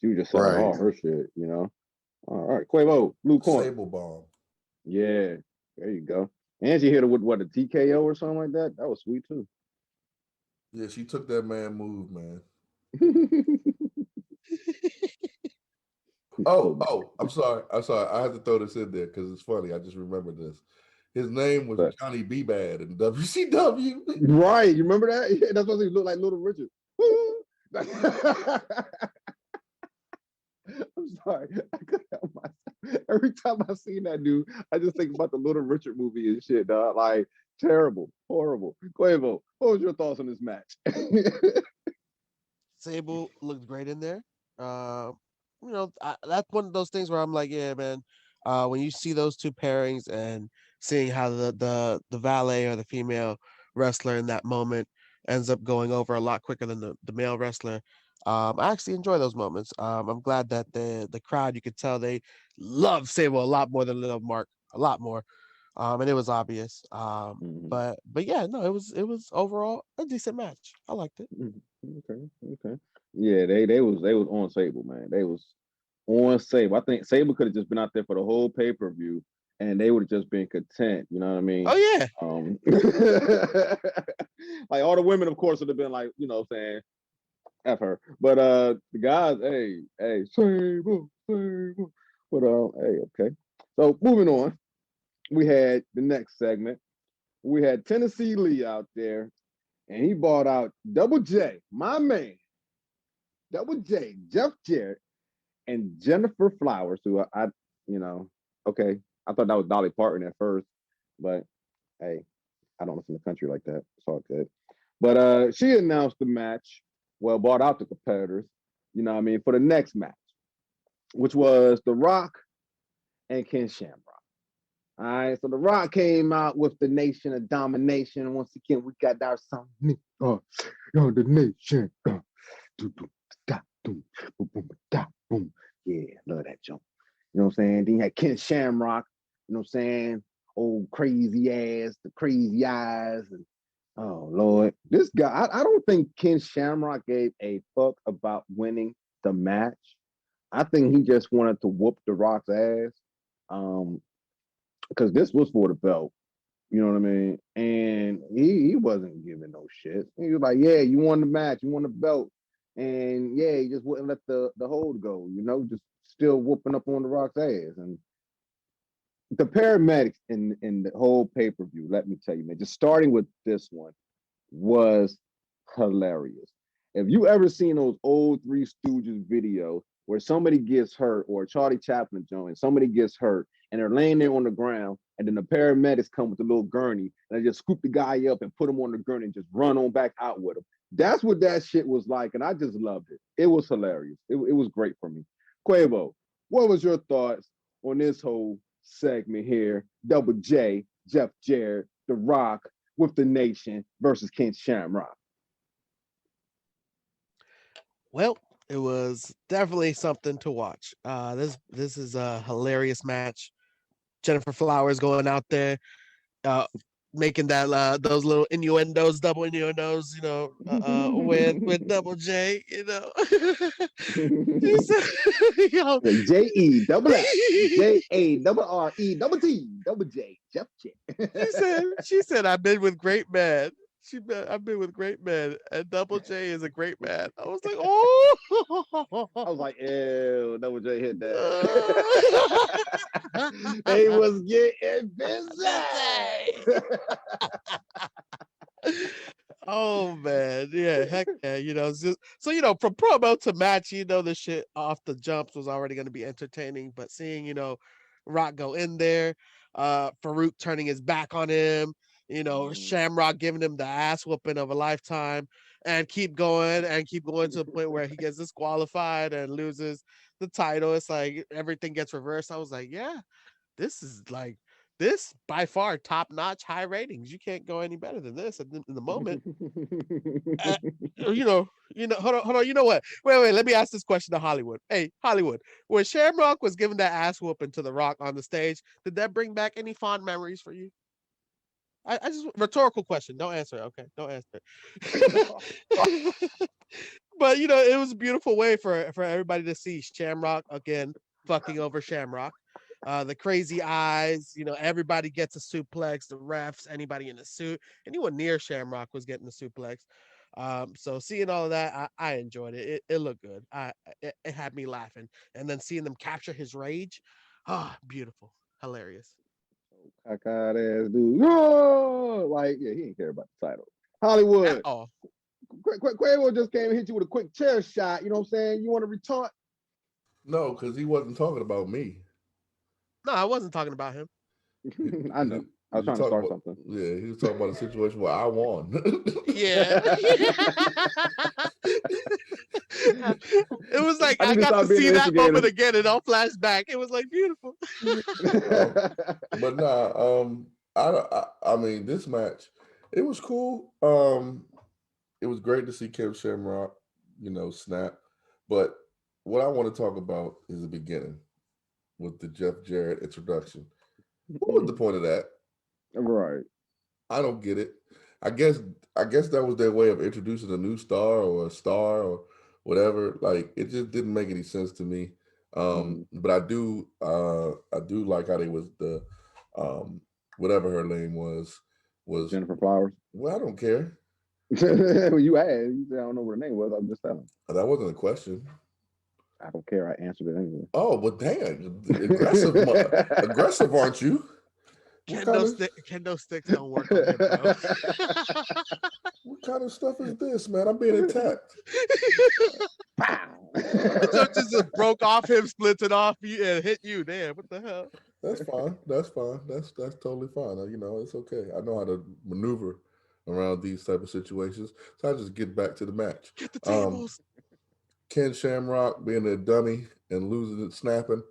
she was just selling all her shit, All right, Quavo, blue corner. Sable bomb. Yeah, there you go. And she hit her with what, a TKO or something like that. That was sweet too. Yeah, she took that man move, man. I'm sorry. I had to throw this in there because it's funny. I just remembered this. His name was Johnny B. Bad in WCW. Right, you remember that? Yeah, that's why he looked like Little Richard. I'm sorry. I couldn't help myself. Every time I seen that dude, I just think about the Little Richard movie and shit, dog. Like, terrible, horrible. Quavo, what was your thoughts on this match? Sable looked great in there. That's one of those things where I'm like, yeah, man. When you see those two pairings and seeing how the valet or the female wrestler in that moment ends up going over a lot quicker than the male wrestler, I actually enjoy those moments. I'm glad that the crowd, you could tell they love Sable a lot more than Little Mark, a lot more. And it was obvious. But yeah, no, it was overall a decent match. I liked it. Okay. Yeah, they was on Sable, man. They was on Sable. I think Sable could have just been out there for the whole pay-per-view and they would have just been content. You know what I mean? Oh yeah. Like all the women, of course, would have been like, saying F her. But the guys, hey, Sable. But hey, okay. So moving on, we had the next segment. We had Tennessee Lee out there, and he bought out Double J, my man, Double J, Jeff Jarrett, and Jennifer Flowers, who okay, I thought that was Dolly Parton at first, but hey, I don't listen to country like that. It's all good. But she announced the match, bought out the competitors, for the next match, which was The Rock and Ken Shamrock. All right, so The Rock came out with the Nation of Domination. Once again, we got our song, the Nation. Yeah, love that jump. You know what I'm saying? Then you had Ken Shamrock, you know what I'm saying? Old crazy ass, the crazy eyes. And oh, Lord. This guy, I don't think Ken Shamrock gave a fuck about winning the match. I think he just wanted to whoop The Rock's ass. Because this was for the belt. You know what I mean? And he wasn't giving no shit. He was like, yeah, you won the match, you won the belt. And yeah, he just wouldn't let the hold go, just still whooping up on The Rock's ass. And the paramedics in the whole pay-per-view, let me tell you, man, just starting with this one was hilarious. If you ever seen those old Three Stooges videos where somebody gets hurt, or Charlie Chaplin joint, somebody gets hurt and they're laying there on the ground, and then the paramedics come with a little gurney and they just scoop the guy up and put him on the gurney and just run on back out with him. That's what that shit was like, and I just loved it. It was hilarious. It was great for me. Quavo, what was your thoughts on this whole segment here? Double J, Jeff Jarrett, The Rock with the Nation versus Ken Shamrock. Well, it was definitely something to watch. This is a hilarious match. Jennifer Flowers going out there, making that those little innuendos, double innuendos, with Double J, She said, yo, J-E double F J-A double R-E double T double J Jeff J. she said, I've been with great men. I've been with great men, and Double J is a great man. I was like, oh. I was like, ew, Double J hit that. They was getting busy. Oh man, yeah, heck yeah, it's just, so from promo to match, the shit off the jumps was already going to be entertaining, but seeing Rock go in there, Farouk turning his back on him, Shamrock giving him the ass whooping of a lifetime, and keep going to the point where he gets disqualified and loses the title. It's like everything gets reversed. I was like, yeah, this is like this by far top notch high ratings. You can't go any better than this in the moment. uh, hold on. You know what? Wait. Let me ask this question to Hollywood. Hey, Hollywood, when Shamrock was giving that ass whooping to The Rock on the stage, did that bring back any fond memories for you? I just rhetorical question. Don't answer. Okay, don't answer. But it was a beautiful way for everybody to see Shamrock again fucking over Shamrock. The crazy eyes, everybody gets a suplex, the refs, anybody in a suit, anyone near Shamrock was getting a suplex. So seeing all of that, I enjoyed it. It looked good. It had me laughing. And then seeing them capture his rage, beautiful, hilarious. Cockeyed ass dude. Oh, like, yeah, he didn't care about the title. Hollywood. At all. Quavo just came and hit you with a quick chair shot. You know what I'm saying? You want to retaunt? No, because he wasn't talking about me. No, I wasn't talking about him. I know. I was trying to start something. Yeah, he was talking about a situation where I won. Yeah. It was like I got to see that moment again and I'll flash back. It was like beautiful. But nah, I mean, this match, it was cool. It was great to see Kim Shamrock, snap. But what I want to talk about is the beginning with the Jeff Jarrett introduction. What was the point of that? Right. I don't get it. I guess that was their way of introducing a new star or a star or whatever. Like, it just didn't make any sense to me. But I do like how they was the whatever her name was Jennifer Flowers. Well, I don't care. Well, you asked. You said I don't know what her name was. I'm just telling. That wasn't a question. I don't care. I answered it anyway. Oh, but damn, aggressive, aren't you? Kendo sticks don't work on him, bro. What kind of stuff is this, man? I'm being attacked. The just broke off him, split it off you, and hit you. Damn, what the hell? That's fine. That's totally fine. It's okay. I know how to maneuver around these type of situations. So I just get back to the match. Get the tables. Ken Shamrock being a dummy and losing it, snapping,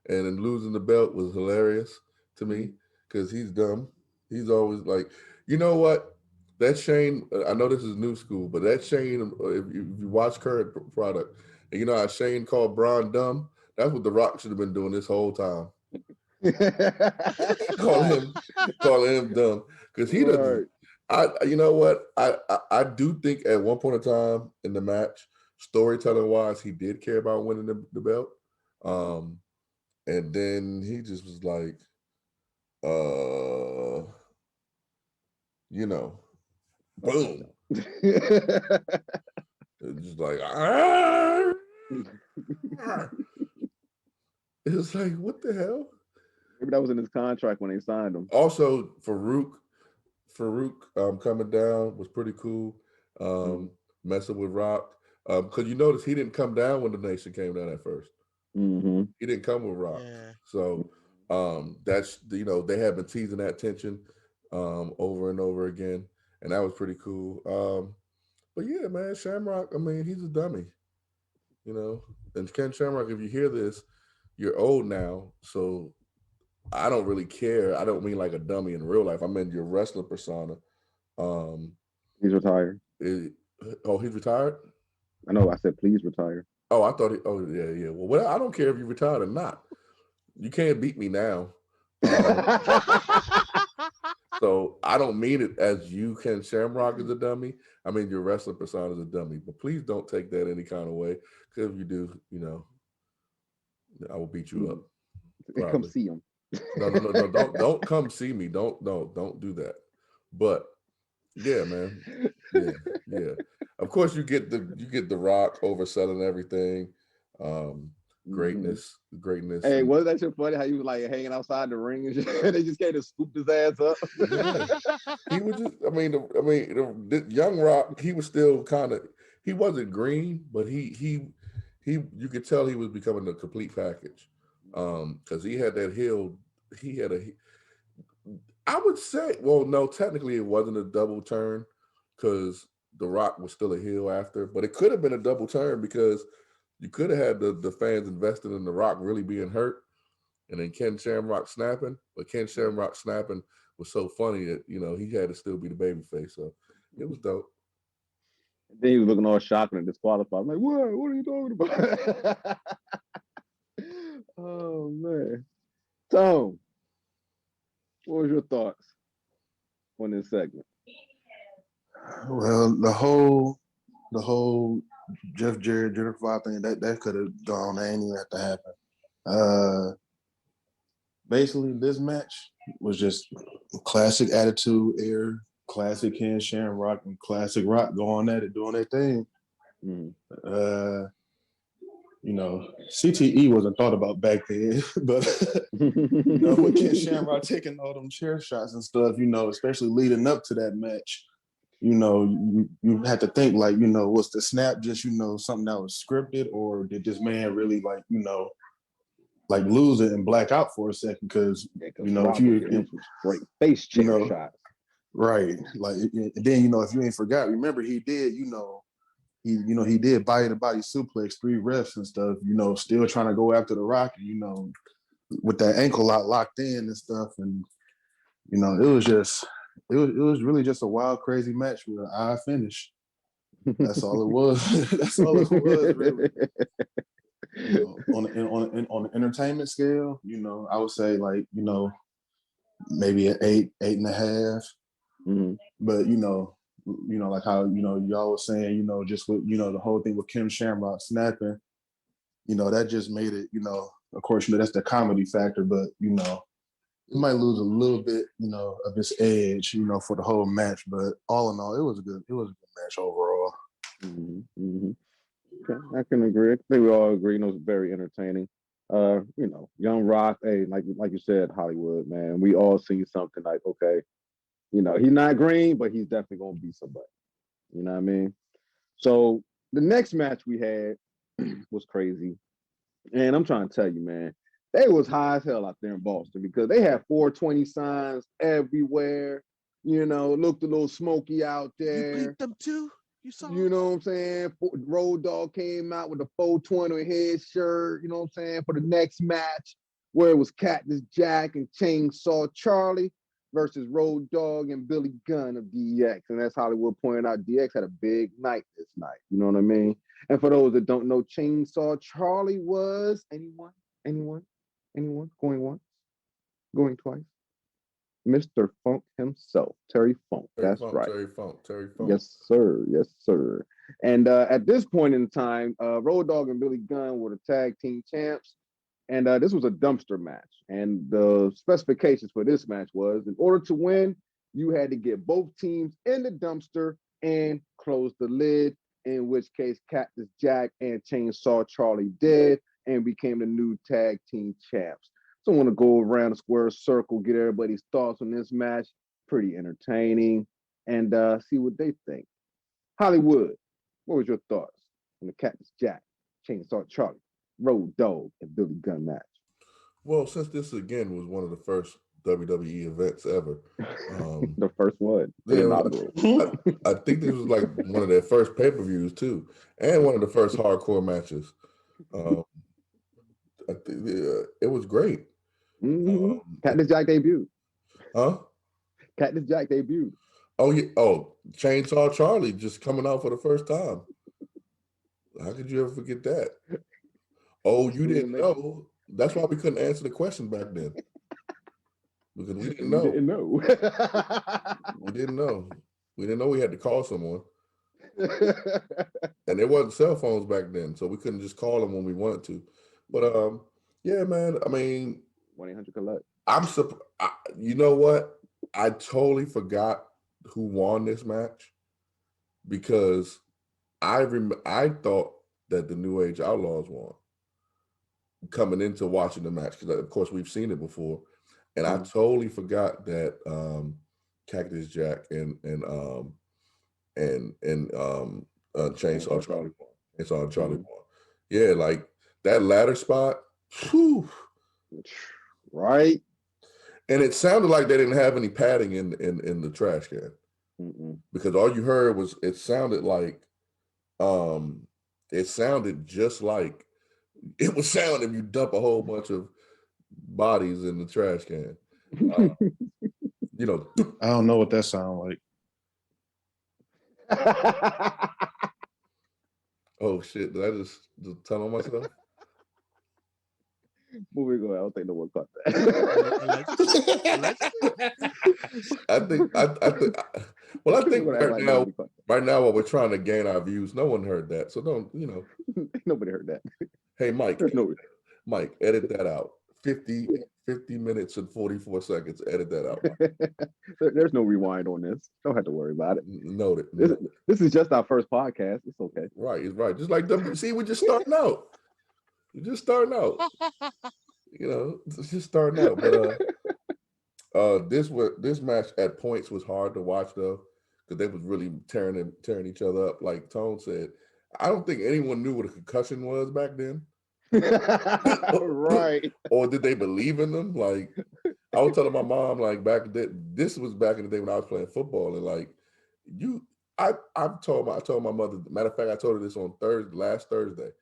and then losing the belt was hilarious to me because he's dumb. He's always like, you know what? That Shane, I know this is new school, but that Shane, if you watch current product, and you know how Shane called Braun dumb, that's what The Rock should have been doing this whole time. calling him dumb because he doesn't. You know what? I do think at one point in time in the match, storytelling wise, he did care about winning the belt. And then he just was like, boom. Just like, it's like, what the hell? Maybe that was in his contract when they signed him. Also, Farouk coming down was pretty cool. Messing with Rock. Because you notice he didn't come down when the Nation came down at first. Mm-hmm. He didn't come with Rock. Yeah. So that's, they have been teasing that tension over and over again. And that was pretty cool. But yeah, man, Shamrock, I mean, he's a dummy. And Ken Shamrock, if you hear this, you're old now, so I don't really care. I don't mean like a dummy in real life. I mean your wrestling persona. He's retired. He's retired? I know. I said, please retire. Oh, I thought. Yeah. Well, I don't care if you retired or not. You can't beat me now. So I don't mean it as you, Ken Shamrock, is a dummy. I mean your wrestling persona is a dummy. But please don't take that any kind of way. Because if you do, I will beat you up. Probably. Come see him. No. Don't come see me. Don't do that. But Yeah, man. Yeah. Of course, you get the Rock overselling everything. Greatness. Hey, And wasn't that shit funny? How you was like hanging outside the ring and shit? They just came to scoop his ass up. yeah, he was just. The young Rock. He was still kind of. He wasn't green, but he. You could tell he was becoming a complete package. Because he had that heel. He had a. I would say, well, no, technically it wasn't a double turn because The Rock was still a heel after, but it could have been a double turn because you could have had the fans invested in The Rock really being hurt and then Ken Shamrock snapping, but Ken Shamrock snapping was so funny that, he had to still be the babyface. So it was dope. Then he was looking all shocked and disqualified. I'm like, what? What are you talking about? Oh man. Tom, what was your thoughts on this segment? Well, the whole Jeff Jarrett, Jennifer Five thing that could have gone. That ain't even have to happen. Basically, this match was just classic Attitude Era, classic Ken Shamrock, and classic Rock going at it, doing their thing. CTE wasn't thought about back then, but with Ken Shamrock taking all them chair shots and stuff, especially leading up to that match, you had to think like, was the snap just, something that was scripted, or did this man really like lose it and black out for a second? Because if you great face chair shots, right? Like, and then if you ain't forgot, remember he did, he did body to body suplex 3 refs and stuff. Still trying to go after the Rock, and, with that ankle locked in and stuff, and it was really just a wild, crazy match with an eye finish. That's all it was. That's all it was, really. On the entertainment scale, I would say like, maybe an 8.5. But like how y'all was saying, just with the whole thing with Kim Shamrock snapping, that just made it, of course, that's the comedy factor, but it might lose a little bit, of its edge, for the whole match. But all in all, it was a good match overall. Okay, I can agree. I think we all agree. It was very entertaining. Young Rock, hey, like you said, Hollywood, man. We all see something like, okay, he's not green, but he's definitely gonna be somebody. You know what I mean? So the next match we had was crazy. And I'm trying to tell you, man, they was high as hell out there in Boston because they had 420 signs everywhere. Looked a little smoky out there. You beat them too? You saw? You know what I'm saying? Road Dogg came out with a 420 head shirt, you know what I'm saying, for the next match where it was Cactus Jack and Chainsaw Charlie versus Road Dogg and Billy Gunn of DX. And as Hollywood pointed out, DX had a big night this night. You know what I mean? And for those that don't know, Chainsaw Charlie was anyone going once, going twice? Mr. Funk himself, Terry Funk. That's right. Terry Funk. Yes, sir. And at this point in time, Road Dogg and Billy Gunn were the tag team champs. And this was a dumpster match. And the specifications for this match was, in order to win, you had to get both teams in the dumpster and close the lid, in which case Cactus Jack and Chainsaw Charlie did and became the new tag team champs. So I want to go around the square circle, get everybody's thoughts on this match. Pretty entertaining, and see what they think. Hollywood, what was your thoughts on the Cactus Jack, Chainsaw Charlie, Road Dogg, and Billy Gunn match? Well, since this again was one of the first WWE events ever, the first one, I think this was like one of their first pay-per-views too, and one of the first hardcore matches. I think it was great. Cactus Jack debuted. Huh? Cactus Jack debuted. Oh yeah. Oh, Chainsaw Charlie just coming out for the first time. How could you ever forget that? Oh, you didn't know. That's why we couldn't answer the question back then. Because we didn't know. We didn't know. We didn't know we had to call someone. And there wasn't cell phones back then, so we couldn't just call them when we wanted to. But yeah, man. I mean, 1-800-collect. I'm surprised. You know what? I totally forgot who won this match because I thought that the New Age Outlaws won coming into watching the match because of course we've seen it before, and I totally forgot that Cactus Jack and Chainsaw Charlie won. Chainsaw Charlie won. Yeah, like that ladder spot. Whew. Right. And it sounded like they didn't have any padding in the trash can. Because all you heard was it sounded just like it would sound if you dump a whole bunch of bodies in the trash can. You know, I don't know what that sounds like. Oh shit! Did I just tell on myself? Moving on. I don't think no one caught that. I think right now while we're trying to gain our views, no one heard that. So don't, Nobody heard that. Hey, Mike, Mike, edit that out. 50 minutes and 44 seconds. Edit that out. There's no rewind on this. Don't have to worry about it. Noted. This is just our first podcast. It's okay. Right. It's right. Just like WC, we're just starting out. We're just starting out. It's just starting out. But this match at points was hard to watch though, because they was really tearing each other up. Like Tone said, I don't think anyone knew what a concussion was back then. Right. Or did they believe in them? Like I was telling my mom, like this was back in the day when I was playing football, and like I told my mother. Matter of fact, I told her this on last Thursday.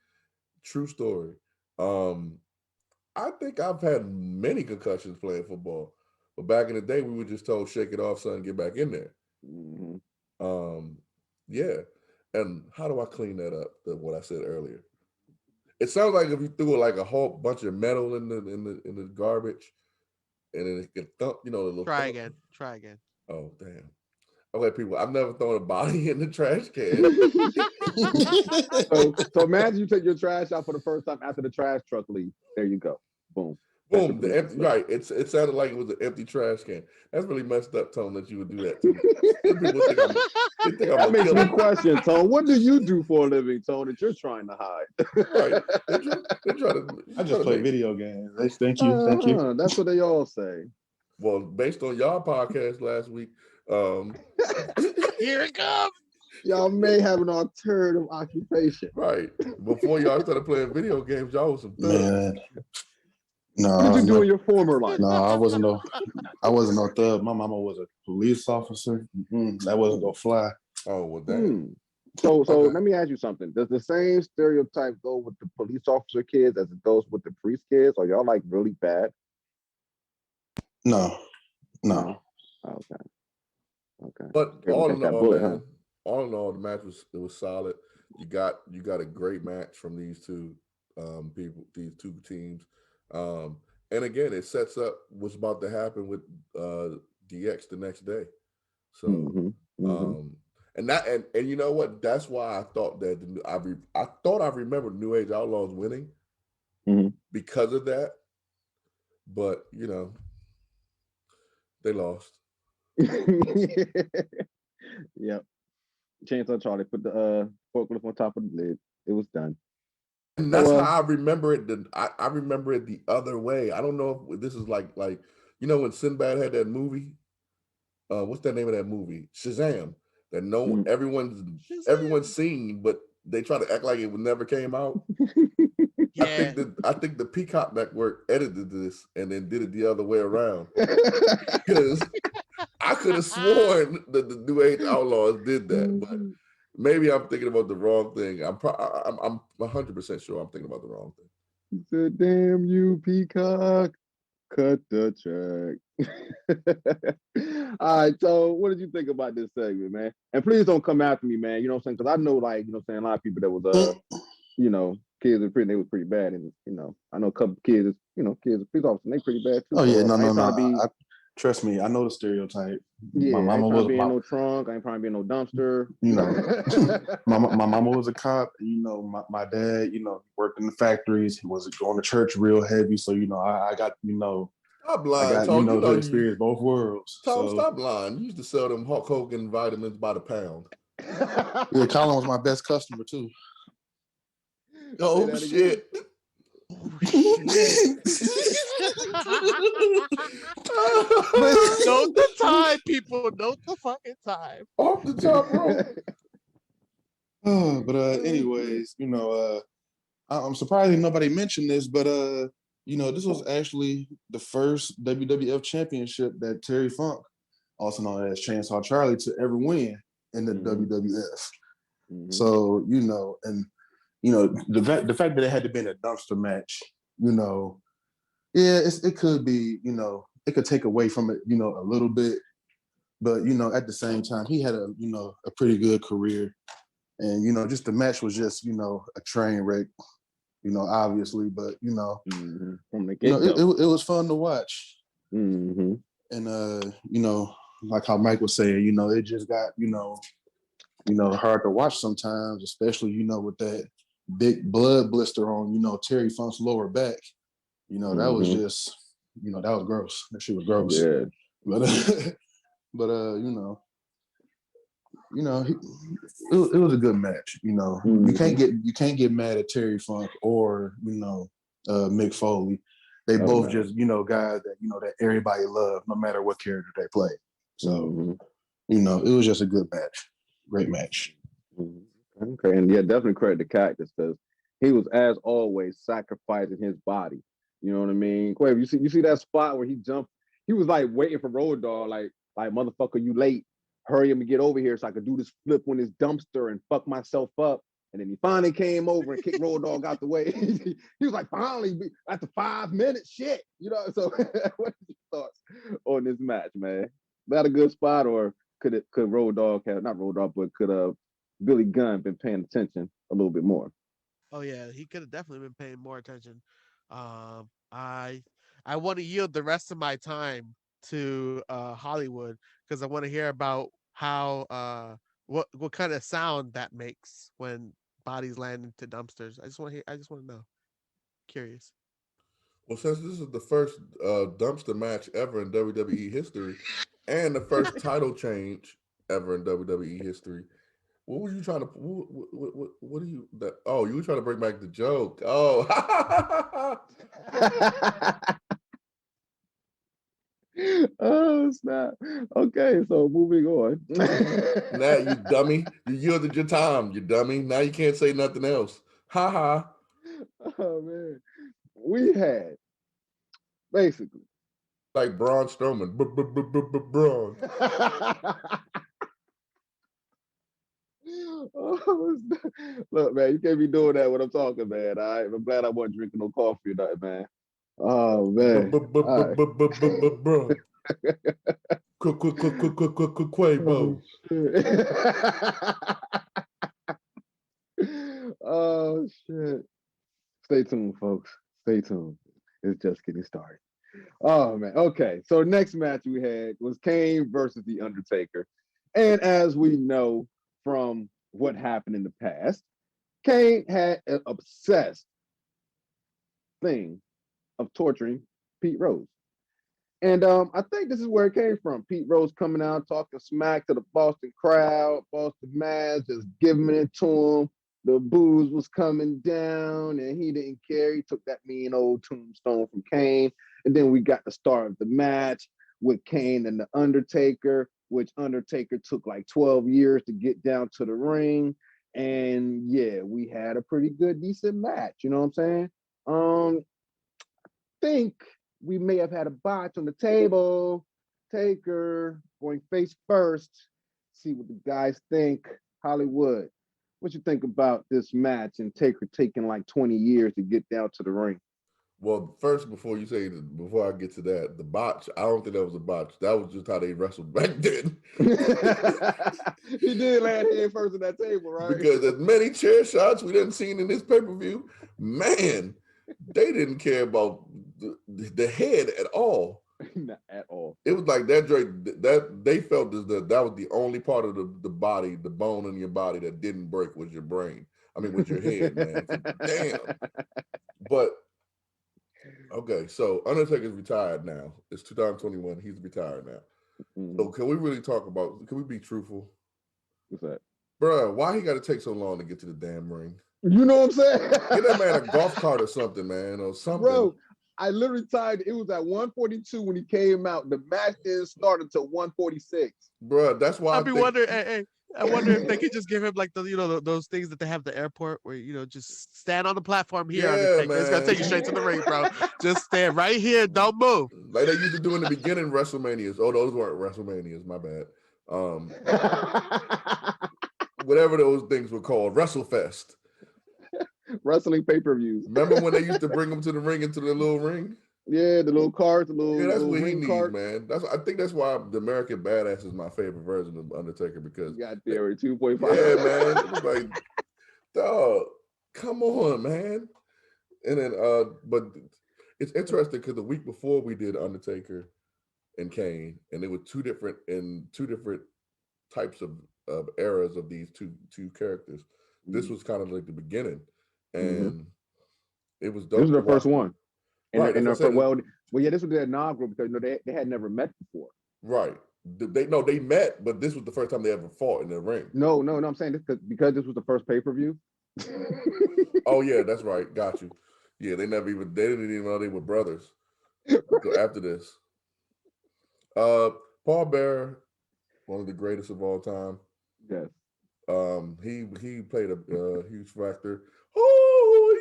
True story. I think I've had many concussions playing football, but back in the day, we were just told, "Shake it off, son, get back in there." Yeah. And how do I clean that up? What I said earlier. It sounds like if you threw like a whole bunch of metal in the garbage, and then it could thump. The little. Try again. Oh damn. Okay, people. I've never thrown a body in the trash can. So imagine you take your trash out for the first time after the trash truck leaves. There you go. Boom. Boom. The empty. Right. It sounded like it was an empty trash can. That's really messed up, Tone, that you would do that to me. That makes me question, Tone. What do you do for a living, Tone, that you're trying to hide? Right. I just play video games. Thank you. That's what they all say. Well, based on y'all podcast last week, here it comes. Y'all may have an alternative occupation. Right. Before y'all started playing video games, y'all was some thugs. No, what did you do in your former life? No, I wasn't no thug. My mama was a police officer. That wasn't gonna fly. Oh, well, damn. So let me ask you something. Does the same stereotype go with the police officer kids as it goes with the priest kids? Are y'all like really bad? No. Okay. But all in all, the match was solid. You got a great match from these two these two teams. And again, it sets up what's about to happen with DX the next day. So and you know what? That's why I thought that I remembered New Age Outlaws winning because of that. But they lost. Yep. Chainsaw Charlie put the forklift on top of the lid. It was done. And that's how I remember it. I remember it the other way. I don't know if this is like when Sinbad had that movie. What's the name of that movie? Shazam. That everyone's seen, but they try to act like it never came out. Yeah. I think the Peacock Network edited this and then did it the other way around. Because I could have sworn that the New Age Outlaws did that, but maybe I'm thinking about the wrong thing. I'm 100% sure I'm thinking about the wrong thing. He said, "Damn you, Peacock, cut the check." All right, so what did you think about this segment, man? And please don't come after me, man. You know what I'm saying? Because I know, a lot of people that was, kids are they was pretty bad, and I know a couple kids, kids are police officers, and they pretty bad too. Oh yeah, no. Trust me, I know the stereotype. Yeah, my mama was in no trunk. I ain't probably be in no dumpster. My mama was a cop. My dad, worked in the factories. He wasn't going to church real heavy, so I got Stop I lying, got, Tom. to experience both worlds. Tom, So stop lying. You used to sell them Hulk Hogan vitamins by the pound. yeah, Colin was my best customer too. Oh shit. Oh shit. Note the time, people. Note the fucking time. Off the top rope. But anyways, I'm surprised nobody mentioned this, but this was actually the first WWF championship that Terry Funk, also known as Chainsaw Charlie, to ever win in the WWF. So, the fact that it had to be in a dumpster match, it could be, it could take away from it, a little bit. But, at the same time, he had a pretty good career. And, just the match was just, a train wreck, obviously, but, it was fun to watch. And, like how Mike was saying, it just got, hard to watch sometimes, especially, with that big blood blister on, Terry Funk's lower back. That was just, that was gross. That shit was gross. Yeah. But it was a good match. You can't get mad at Terry Funk or Mick Foley. They both just guys that that everybody loved, no matter what character they play. So it was just a good match, great match. Okay, and yeah, definitely credit to Cactus because he was, as always, sacrificing his body. You know what I mean? Quavo, you see that spot where he jumped? He was like waiting for Road Dogg, like motherfucker, you late. Hurry up and get over here so I could do this flip on this dumpster and fuck myself up. And then he finally came over and kicked Road Dogg out the way. He was like, finally, after 5 minutes, shit. So what are your thoughts on this match, man? That a good spot, or could Road Dogg have, not Road Dogg, but could Billy Gunn been paying attention a little bit more? Oh yeah, he could have definitely been paying more attention. I want to yield the rest of my time to Hollywood because I want to hear about how what kind of sound that makes when bodies land into dumpsters. I just want to hear. I just want to know. Curious. Well, since this is the first dumpster match ever in WWE history, and the first title change ever in WWE history, what were you trying to? What are you? Oh, you were trying to bring back the joke. Oh, Oh snap! Okay, so moving on. now you dummy, you yielded your time, you dummy. Now you can't say nothing else. Ha ha. Oh man, we had basically. Like Braun Strowman, Braun. Oh, look, man, you can't be doing that when I'm talking, man. All right, I'm glad I wasn't drinking no coffee or nothing, man. Oh man. Braun. Quabo. Oh shit. Stay tuned, folks. Stay tuned. It's just getting started. Oh man. Okay. So next match we had was Kane versus The Undertaker. And as we know from what happened in the past, Kane had an obsessed thing of torturing Pete Rose. And I think this is where it came from. Pete Rose coming out talking smack to the Boston crowd, Boston Mass, just giving it to him. The booze was coming down, and he didn't care. He took that mean old tombstone from Kane. And then we got the start of the match with Kane and The Undertaker, which Undertaker took like 12 years to get down to the ring. And yeah, we had a pretty good, decent match. You know what I'm saying? Think we may have had a botch on the table. Taker going face first. See what the guys think. Hollywood, what you think about this match and Taker taking like 20 years to get down to the ring? Well, first, before I get to that, the botch, I don't think that was a botch. That was just how they wrestled back then. He did land head first on that table, right? Because as many chair shots we didn't see in this pay-per-view, man, they didn't care about the head at all. Not at all. It was like that they felt as that was the only part of the body, the bone in your body that didn't break was your brain. I mean, with your head, man. So, damn. But Okay, so Undertaker's retired now. It's 2021. He's retired now. So can we really talk about? Can we be truthful? What's that? Bruh, why he got to take so long to get to the damn ring? You know what I'm saying? Get that man a golf cart or something, man, or something. Bro, I literally tied. It was at 142 when he came out. The match didn't start until 146. Bruh, that's why I wonder. I wonder if they could just give him like those things that they have at the airport where just stand on the platform here. Yeah, Undertaker. It's gonna man. take you straight to the ring, bro. Just stand right here. Don't move. Like they used to do in the beginning WrestleManias. Oh, those weren't WrestleManias. My bad. Whatever those things were called, WrestleFest. Wrestling pay-per-views. Remember when they used to bring them to the ring, into the little ring? Yeah, the little cards, the little that's little what he ring needs, cart. man. I think that's why the American Badass is my favorite version of Undertaker, because You got Theory 2.5. Yeah, man. It was like, dog, come on, man. And then but it's interesting because the week before we did Undertaker and Kane, and there were two different types of eras of these two characters. This was kind of like the beginning, and it was dope. This was the first one. And, right. and yeah, this was their non-group because they had never met before. Right. They met, but this was the first time they ever fought in the ring. No. I'm saying this because this was the first pay-per-view. Oh yeah, that's right. Got you. Yeah, they didn't even know they were brothers until after this. Paul Bearer, one of the greatest of all time. Yes. He played a huge factor. Oh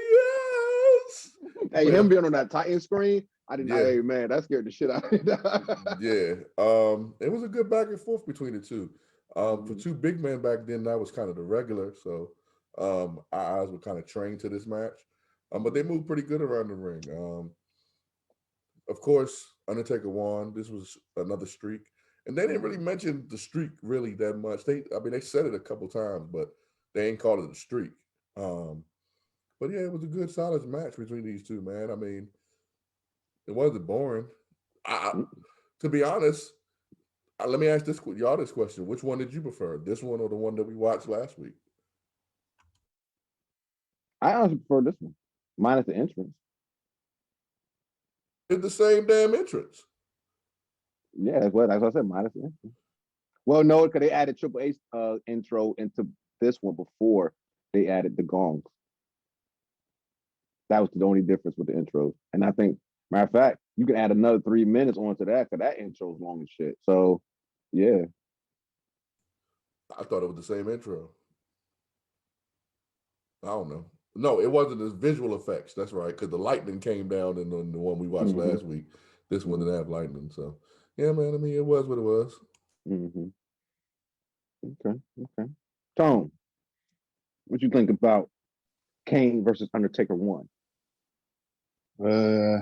yes. Hey, him being on that Titan screen, I didn't. Yeah. Hey man, that scared the shit out of me. Yeah. It was a good back and forth between the two. For two big men back then, that was kind of the regular. So our eyes were kind of trained to this match. But they moved pretty good around the ring. Of course, Undertaker won. This was another streak. And they didn't really mention the streak really that much. They said it a couple times, but they ain't called it a streak. But yeah, it was a good, solid match between these two, man. I mean, it wasn't boring. To be honest, let me ask y'all this question: which one did you prefer, this one or the one that we watched last week? I honestly prefer this one, minus the entrance. It's the same damn entrance. Yeah, that's what I said, minus the entrance. Well, no, because they added Triple H intro into this one before they added the gongs. That was the only difference with the intros. And I think, matter of fact, you can add another 3 minutes onto that because that intro is long as shit. So, yeah. I thought it was the same intro. I don't know. No, it wasn't the visual effects. That's right, because the lightning came down in the one we watched last week. This one didn't have lightning. So, yeah, man, I mean, it was what it was. Okay. Tone, what you think about Kane versus Undertaker 1? It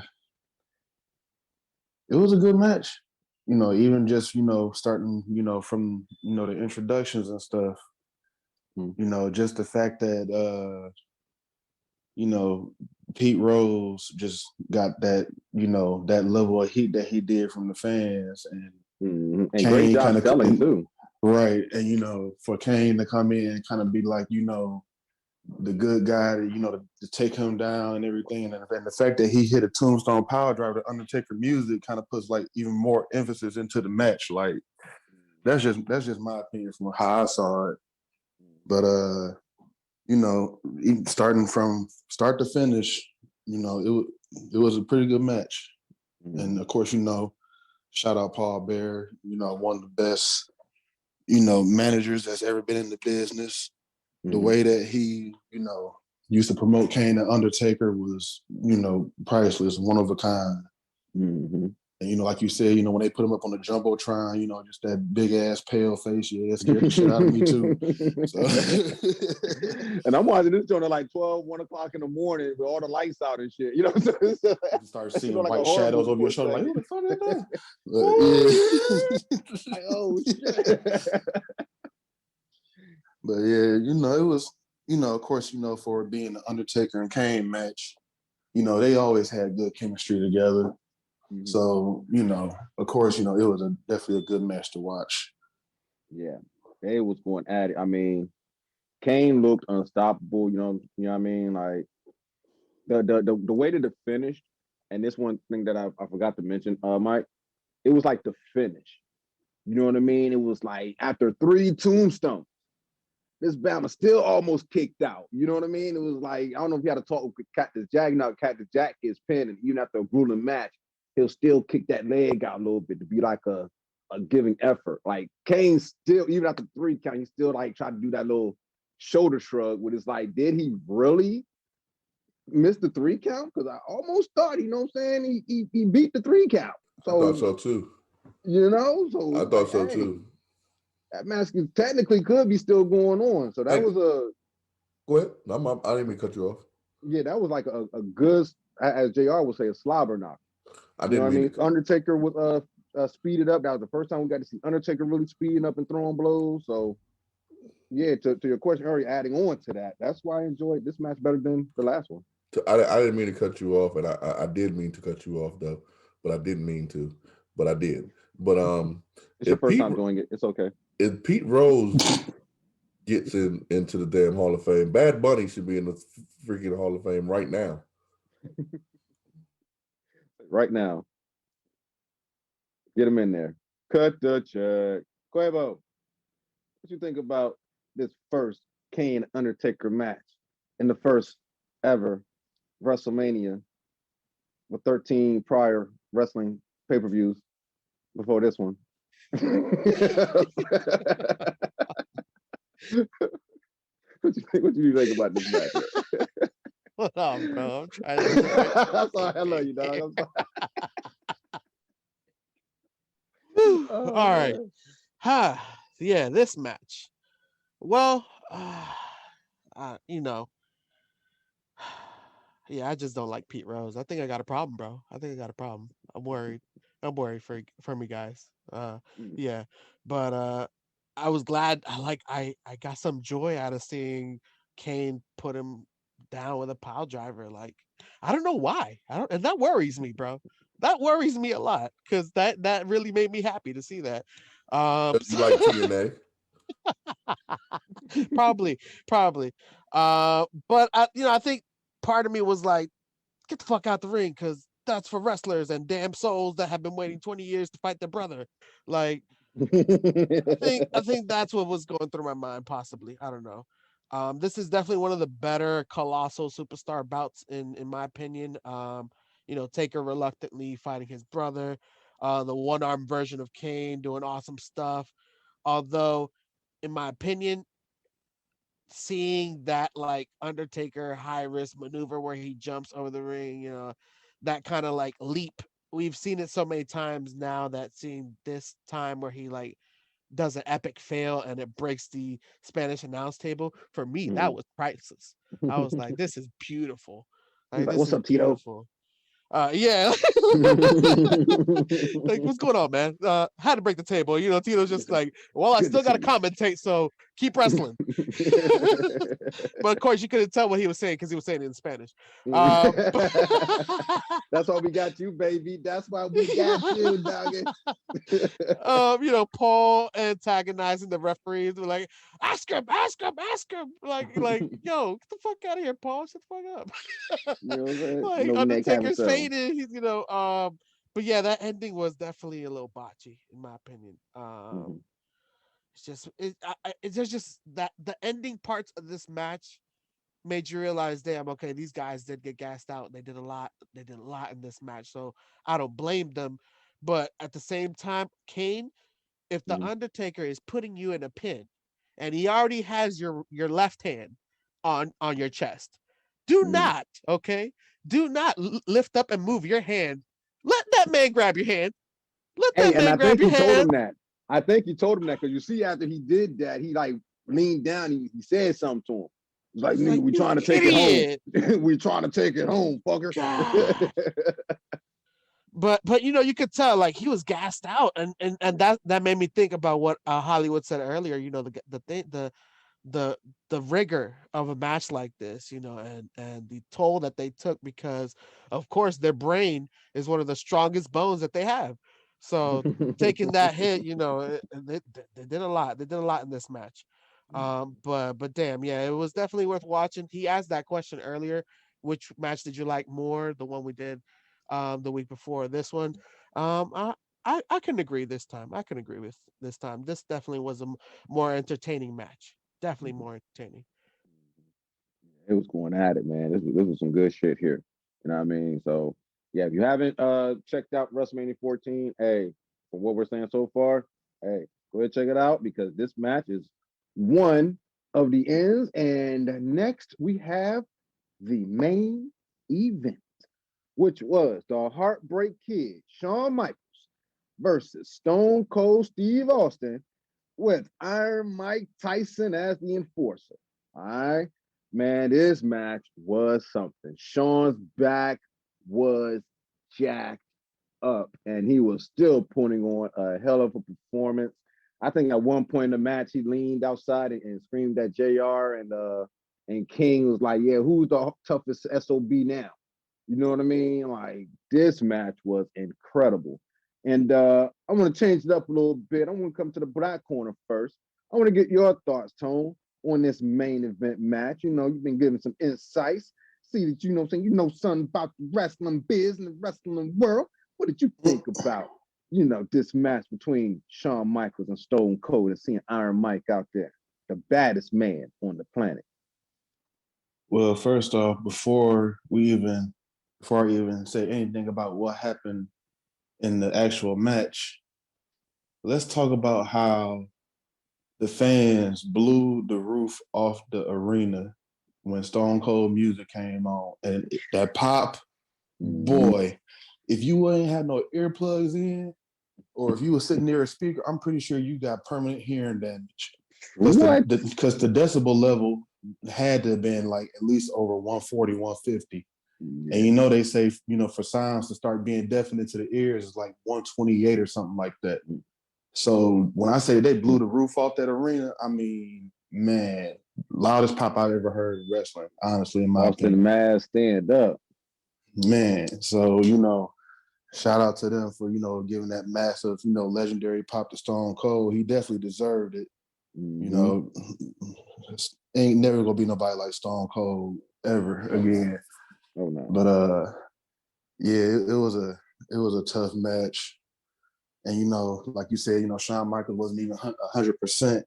was a good match. Even just, starting, from, the introductions and stuff. Just the fact that, Pete Rose just got that, that level of heat that he did from the fans. And Kane great job selling too. Right. And, for Kane to come in and kind of be like, the good guy, to take him down and everything. And the fact that he hit a tombstone power driver to Undertaker music kind of puts like even more emphasis into the match. Like that's just my opinion from how I saw it. But even starting from start to finish, it was a pretty good match. And of course, shout out Paul Bearer, one of the best, managers that's ever been in the business. The way that he, used to promote Kane and Undertaker was, priceless, one of a kind. And, like you said, when they put him up on the Jumbotron, just that big ass pale face, yeah, it scared the shit out of me too. So. And I'm watching this joint at like 1 o'clock in the morning with all the lights out and shit. You start seeing like white shadows over your shoulder, like, who the fuck is that? Like, oh shit. But yeah, it was, of course, for being the Undertaker and Kane match, they always had good chemistry together. So, of course, it was definitely a good match to watch. Yeah, they was going at it. I mean, Kane looked unstoppable. You know what I mean? Like the way that it finished, and this one thing that I forgot to mention, Mike, it was like the finish. You know what I mean? It was like after 3 tombstones, this Bama still almost kicked out. You know what I mean? It was like, I don't know if you had to talk with Cactus Jack. Now Cactus Jack is pinned, and even after a grueling match, he'll still kick that leg out a little bit to be like a giving effort. Like Kane still, even after 3 count, he still like tried to do that little shoulder shrug with his like, did he really miss the 3 count? Because I almost thought, you know what I'm saying? He beat the 3 count. So, I thought so too. You know, so I thought so too. That match technically could be still going on. So that was a. Go ahead. I didn't mean to cut you off. Yeah, that was like a good, as JR would say, a slobber knock. I didn't mean it. Undertaker was speeded up. That was the first time we got to see Undertaker really speeding up and throwing blows. So yeah, to your question earlier, adding on to that, that's why I enjoyed this match better than the last one. I didn't mean to cut you off, and I did mean to cut you off though, but I didn't mean to, but I did. But it's your first time doing it. It's okay. If Pete Rose gets into the damn Hall of Fame, Bad Bunny should be in the freaking Hall of Fame right now. Right now. Get him in there. Cut the check. Quavo, what you think about this first Kane Undertaker match in the first ever WrestleMania with 13 prior wrestling pay-per-views before this one? What you think about this match? Hold on, bro. I'm trying to. I'm sorry. I love you, dog. I'm sorry. All right. Yeah, this match. Well, you know, yeah, I just don't like Pete Rose. I think I got a problem, bro. I think I got a problem. I'm worried. I'm worried for me, guys. Yeah, but I was glad. I got some joy out of seeing Kane put him down with a pile driver. Like, I don't know why. And that worries me, bro. That worries me a lot because that really made me happy to see that. You like TNA? Probably. But I think part of me was like, get the fuck out the ring because that's for wrestlers and damn souls that have been waiting 20 years to fight their brother. Like, I think that's what was going through my mind, possibly. I don't know. This is definitely one of the better colossal superstar bouts in my opinion. Taker reluctantly fighting his brother, the one-arm version of Kane doing awesome stuff. Although, in my opinion, seeing that like Undertaker high risk maneuver where he jumps over the ring, that kind of like leap. We've seen it so many times now that seeing this time where he like does an epic fail and it breaks the Spanish announce table. For me, that was priceless. I was like, this is beautiful. Like, what's up, Tito? Beautiful. Yeah. Like, what's going on, man? Had to break the table. Tito's just like, well, I still got to commentate, so keep wrestling. But of course, you couldn't tell what he was saying because he was saying it in Spanish. That's why we got you, baby. That's why we got you, doggy. Paul antagonizing the referees. They're like, ask him. Like, yo, get the fuck out of here, Paul. Shut the fuck up. You know what I'm saying? Like, Undertaker's faded. He's, but yeah, that ending was definitely a little botchy, in my opinion. It's just, there's just that the ending parts of this match made you realize, damn, okay, these guys did get gassed out. They did a lot in this match. So I don't blame them. But at the same time, Kane, if the Undertaker is putting you in a pin and he already has your left hand on your chest, do not lift up and move your hand. Let that man grab your hand. Let that man grab your hand. Told him that. I think he told him that because you see, after he did that, he like leaned down. He said something to him. He's like, nigga, we trying to take it home. We trying to take it home, fucker. But you could tell like he was gassed out, and that made me think about what Hollywood said earlier. The rigor of a match like this, and the toll that they took because, of course, their brain is one of the strongest bones that they have. So taking that hit, they did a lot. They did a lot in this match. But damn, yeah, it was definitely worth watching. He asked that question earlier. Which match did you like more? The one we did the week before this one. I can agree this time. I can agree with this time. This definitely was a more entertaining match. Definitely more entertaining. It was going at it, man. This was some good shit here. You know what I mean? So yeah, if you haven't checked out WrestleMania 14, hey, from what we're saying so far, hey, go ahead check it out because this match is one of the ends. And next we have the main event, which was the Heartbreak Kid, Shawn Michaels versus Stone Cold Steve Austin with Iron Mike Tyson as the enforcer. All right. Man, this match was something. Sean's back was jacked up, and he was still putting on a hell of a performance. I think at one point in the match, he leaned outside and screamed at JR, and King was like, yeah, who's the toughest SOB now? You know what I mean? Like, this match was incredible. And I want to change it up a little bit. I want to come to the black corner first. I want to get your thoughts, Tone, on this main event match. You know, you've been giving some insights. See that you know saying you know something about the wrestling biz and the wrestling world. What did you think about, you know, this match between Shawn Michaels and Stone Cold and seeing Iron Mike out there, the baddest man on the planet? Well, first off, before I even say anything about what happened in the actual match, let's talk about how the fans blew the roof off the arena when Stone Cold music came on. And that pop, boy, if you ain't had no earplugs in, or if you were sitting near a speaker, I'm pretty sure you got permanent hearing damage. What? Because the decibel level had to have been like at least over 140, 150. Yeah. And you know, they say, you know, for sounds to start being deafening to the ears is like 128 or something like that. So when I say they blew the roof off that arena, I mean, man, loudest pop I've ever heard in wrestling, honestly, in my Austin opinion. Maz stand up. Man, so, you know, shout out to them for, you know, giving that massive, you know, legendary pop to Stone Cold. He definitely deserved it. You know, ain't never gonna be nobody like Stone Cold ever again. Oh no. But yeah, it was a tough match. And you know, like you said, you know, Shawn Michaels wasn't even 100%,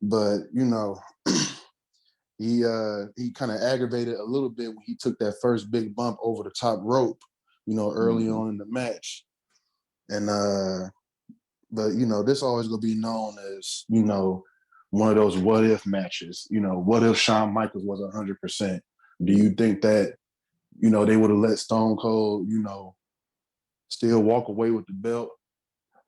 but you know, he kind of aggravated a little bit when he took that first big bump over the top rope, you know, early on in the match. And but you know, this always gonna be known as, you know, one of those what if matches. You know, what if Shawn Michaels was 100%? Do you think that, you know, they would have let Stone Cold, you know, still walk away with the belt?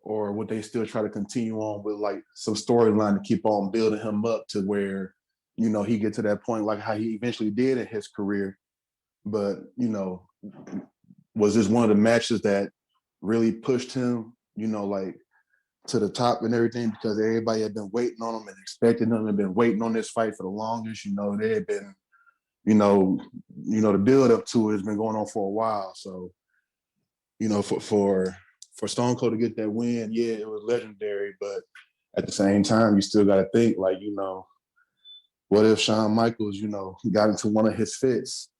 Or would they still try to continue on with like some storyline to keep on building him up to where, you know, he get to that point like how he eventually did in his career? But, you know, was this one of the matches that really pushed him, you know, like to the top and everything, because everybody had been waiting on him and expecting him and been waiting on this fight for the longest. You know, they had been, you know, the build up to it has been going on for a while. So, you know, for Stone Cold to get that win, yeah, it was legendary. But at the same time, you still got to think like, you know, what if Shawn Michaels, you know, got into one of his fits,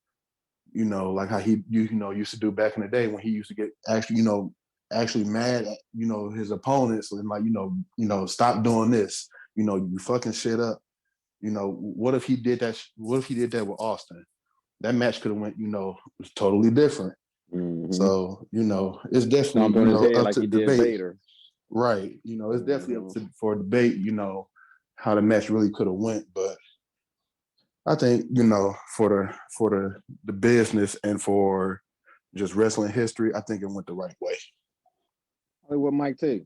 you know, like how he, you know, used to do back in the day when he used to get actually mad at, you know, his opponents and like, you know, stop doing this, you know, you fucking shit up. You know, what if he did that? What if he did that with Austin? That match could have went, you know, totally different. So, you know, it's definitely, Stomp on you his know, head up like to he did debate. Vader. Right. You know, it's definitely up for debate, you know, how the match really could have went. But I think, you know, for the business and for just wrestling history, I think it went the right way. What Mike T?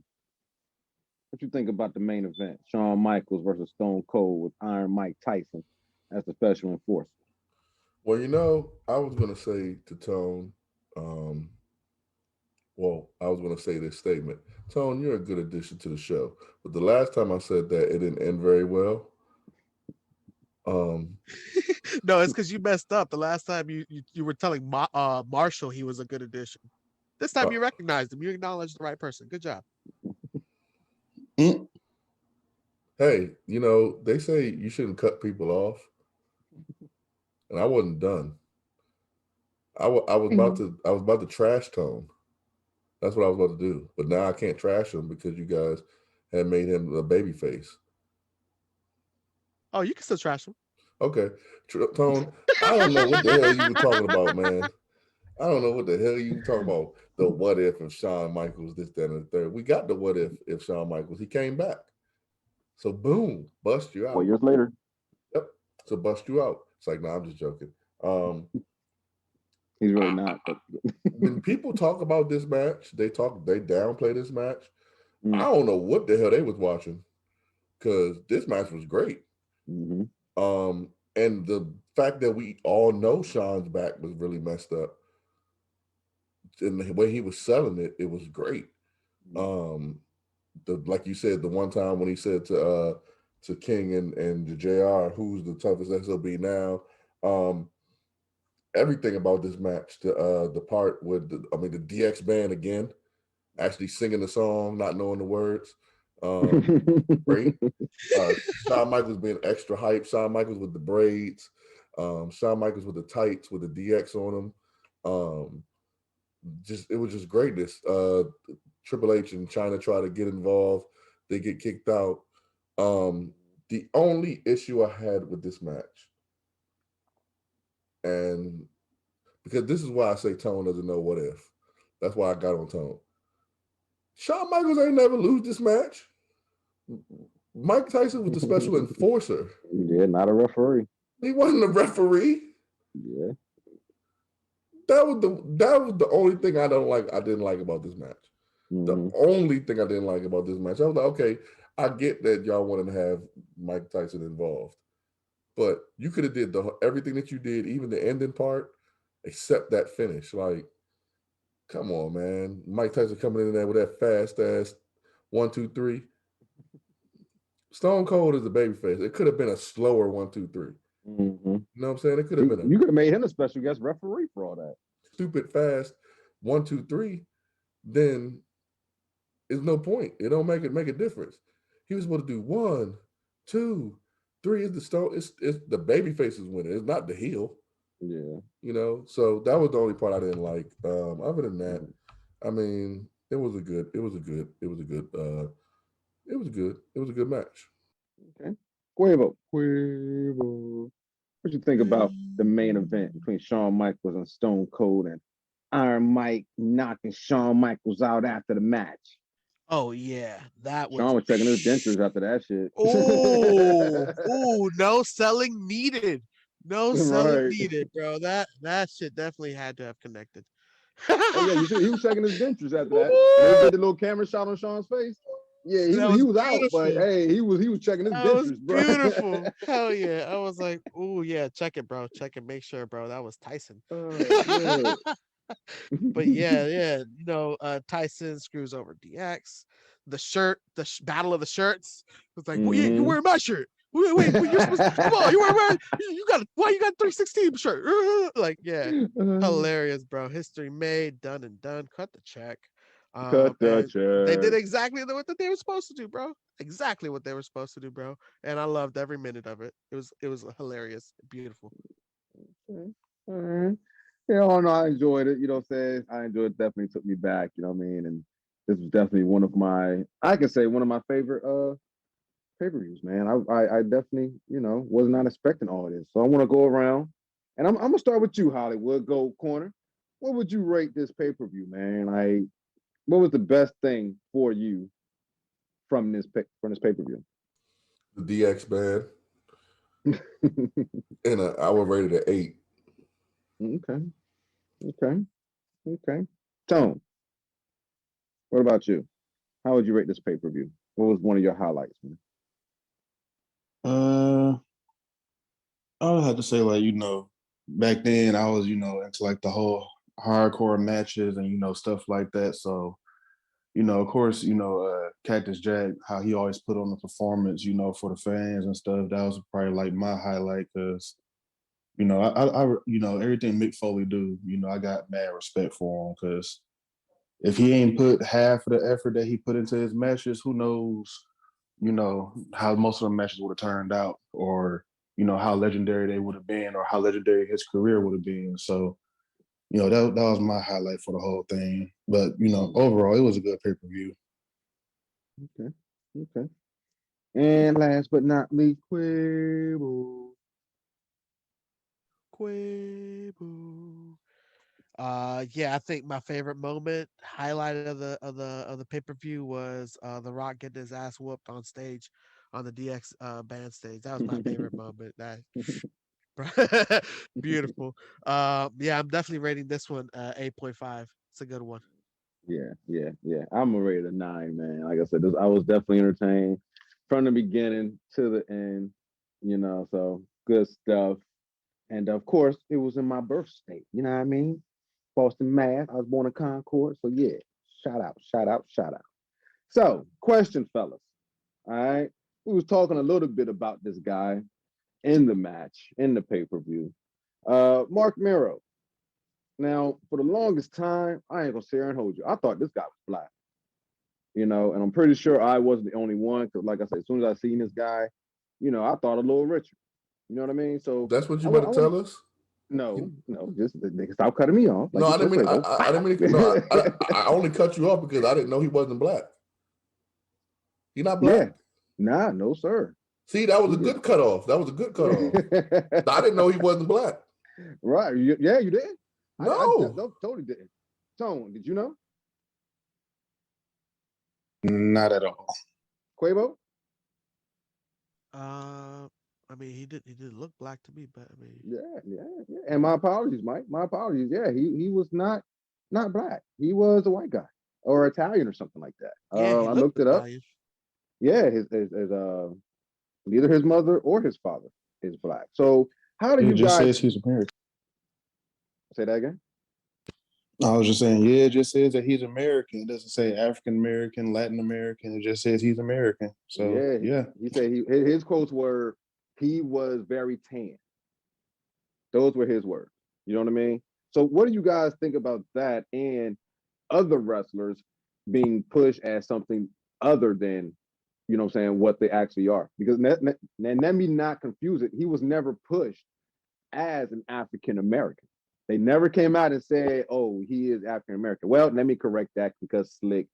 What you think about the main event? Shawn Michaels versus Stone Cold with Iron Mike Tyson as the special enforcer. Well, you know, I was gonna say to Tone, I was gonna say this statement. Tone, you're a good addition to the show. But the last time I said that, it didn't end very well. No, it's because you messed up. The last time you were telling Marshall he was a good addition. This time you recognized him. You acknowledged the right person. Good job. Hey, you know, they say you shouldn't cut people off. And I wasn't done. I was about to trash Tone. That's what I was about to do. But now I can't trash him because you guys had made him a baby face. Oh, you can still trash him. Okay. Tone, I don't know what the hell you were talking about, man. I don't know what the hell you were talking about. The what if of Shawn Michaels, this, that, and the third. We got the what if Shawn Michaels. He came back. So boom, bust you out. 4 years later. Yep. So bust you out. It's like, I'm just joking. He's really not. But when people talk about this match, they downplay this match. Mm. I don't know what the hell they was watching because this match was great. Mm-hmm. And the fact that we all know Shawn's back was really messed up. And the way he was selling it, it was great. Like you said, the one time when he said to King and the JR, who's the toughest SOB now. Everything about this match, the part with the DX band again, actually singing the song, not knowing the words. Great. Shawn Michaels being extra hype. Shawn Michaels with the braids. Shawn Michaels with the tights with the DX on them. It was just greatness. Triple H and China try to get involved. They get kicked out. The only issue I had with this match, and because this is why I say Tone doesn't know what if. That's why I got on Tone. Shawn Michaels ain't never lose this match. Mike Tyson was the special enforcer. Yeah, not a referee. He wasn't a referee. Yeah. That was the only thing I didn't like about this match. Mm-hmm. The only thing I didn't like about this match. I was like, okay, I get that y'all wanted to have Mike Tyson involved. But you could have did everything that you did, even the ending part, except that finish. Like, come on, man. Mike Tyson coming in there with that fast ass 1, 2, 3. Stone Cold is a babyface. It could have been a slower 1, 2, 3. Mm-hmm. You know what I'm saying? It could have been. You could have made him a special guest referee for all that. Stupid fast 1, 2, 3. Then there's no point. It don't make a difference. He was supposed to do 1, 2, 3. Is the Stone? It's the babyface is winning. It's not the heel. Yeah. You know. So that was the only part I didn't like. Other than that, I mean, it was a good match. Okay. Quavo. What you think about the main event between Shawn Michaels and Stone Cold and Iron Mike knocking Shawn Michaels out after the match? Oh yeah, that was. Shawn was checking his dentures after that shit. Oh, no selling needed. No selling needed, bro. That shit definitely had to have connected. Oh yeah, you see, he was checking his dentures after that. They did the little camera shot on Shawn's face. Yeah, he was out, but hey, he was checking his dentures, bro. Beautiful. Hell yeah. I was like, oh yeah, check it, bro. Check it. Make sure, bro. That was Tyson. But yeah. You know, Tyson screws over DX. The shirt, battle of the shirts. It's like, well, yeah, you're wearing my shirt. Wait, you're supposed to, come on, you got 316 shirt. Like, yeah, hilarious, bro. History made, done and done. Cut the check. Cut the check. They did exactly what they were supposed to do, bro. Exactly what they were supposed to do, bro. And I loved every minute of it. It was hilarious, beautiful. Okay. All right. Yeah, no, I enjoyed it. You know what I'm saying? I enjoyed it. Definitely took me back, you know what I mean? And this was definitely one of my favorite pay-per-views, man. I definitely, was not expecting all of this. So I want to go around and I'm gonna start with you, Hollywood Gold Corner. What would you rate this pay-per-view, man? What was the best thing for you from this pay-per-view? The DX band. And I would rate it an 8. Okay. Tone, what about you? How would you rate this pay-per-view? What was one of your highlights, man? I would have to say, back then I was, into like the whole hardcore matches and, stuff like that. So, of course, Cactus Jack, how he always put on the performance, for the fans and stuff. That was probably like my highlight because, everything Mick Foley do, I got mad respect for him because if he ain't put half of the effort that he put into his matches, who knows, how most of the matches would have turned out or, how legendary they would have been or how legendary his career would have been. So, that was my highlight for the whole thing. But overall, it was a good pay-per-view. Okay. And last but not least, Quabo. Yeah, I think my favorite moment, highlight of the pay-per-view was The Rock getting his ass whooped on stage on the DX band stage. That was my favorite moment. That beautiful. Yeah, I'm definitely rating this one 8.5. It's a good one. Yeah. I'm gonna rate it a 9, man. Like I said, I was definitely entertained from the beginning to the end. So good stuff. And of course, it was in my birth state. You know what I mean? Boston, Mass. I was born in Concord. So yeah, shout out. So, question, fellas. All right. We was talking a little bit about this guy in the match, in the pay-per-view. Mark Mero. Now, for the longest time, I ain't gonna sit here and hold you. I thought this guy was black. And I'm pretty sure I wasn't the only one, because like I said, as soon as I seen this guy, I thought a little Richard. You know what I mean? So that's what you about to tell us? No, just stop cutting me off. Like no, I didn't mean. I didn't mean. No, I only cut you off because I didn't know he wasn't black. He not black? Yeah. Nah, no sir. See, that was a good cutoff. That was a good cutoff. I didn't know he wasn't black. Right? Yeah, you did. No, I totally didn't. Tone, did you know? Not at all. Quavo? I mean, he did look black to me, but I mean, Yeah. And my apologies, Mike. My apologies. Yeah, he was not black. He was a white guy or Italian or something like that. yeah, he I looked it up. Italian. Yeah, his neither his mother or his father is black. So how do you just guys says he's American? say that again? I was just saying, it just says that he's American. It doesn't say African American, Latin American. It just says he's American. So yeah. He said his quotes were, he was very tan. Those were his words. You know what I mean? So what do you guys think about that and other wrestlers being pushed as something other than, what they actually are? Because let me not confuse it. He was never pushed as an African American. They never came out and said, oh, he is African American. Well, let me correct that, because Slick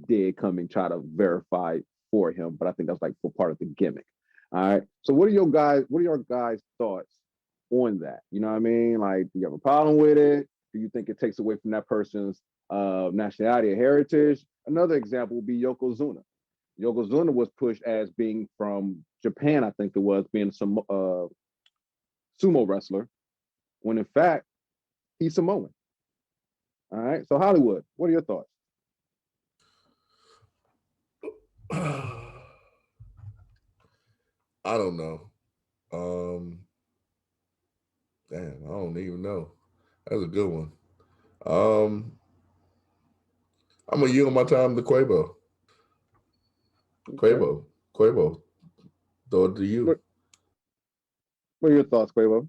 did come and try to verify for him, but I think that's like for part of the gimmick. All right. So what are your guys' thoughts on that? You know what I mean? Like, do you have a problem with it? Do you think it takes away from that person's nationality or heritage? Another example would be Yokozuna. Yokozuna was pushed as being from Japan, I think it was, being some sumo wrestler, when in fact he's Samoan. All right. So Hollywood, what are your thoughts? I don't know. Damn, I don't even know. That's a good one. I'm gonna yield my time to Quabo. Okay. Quavo. Throw it to you. What are your thoughts, Quavo?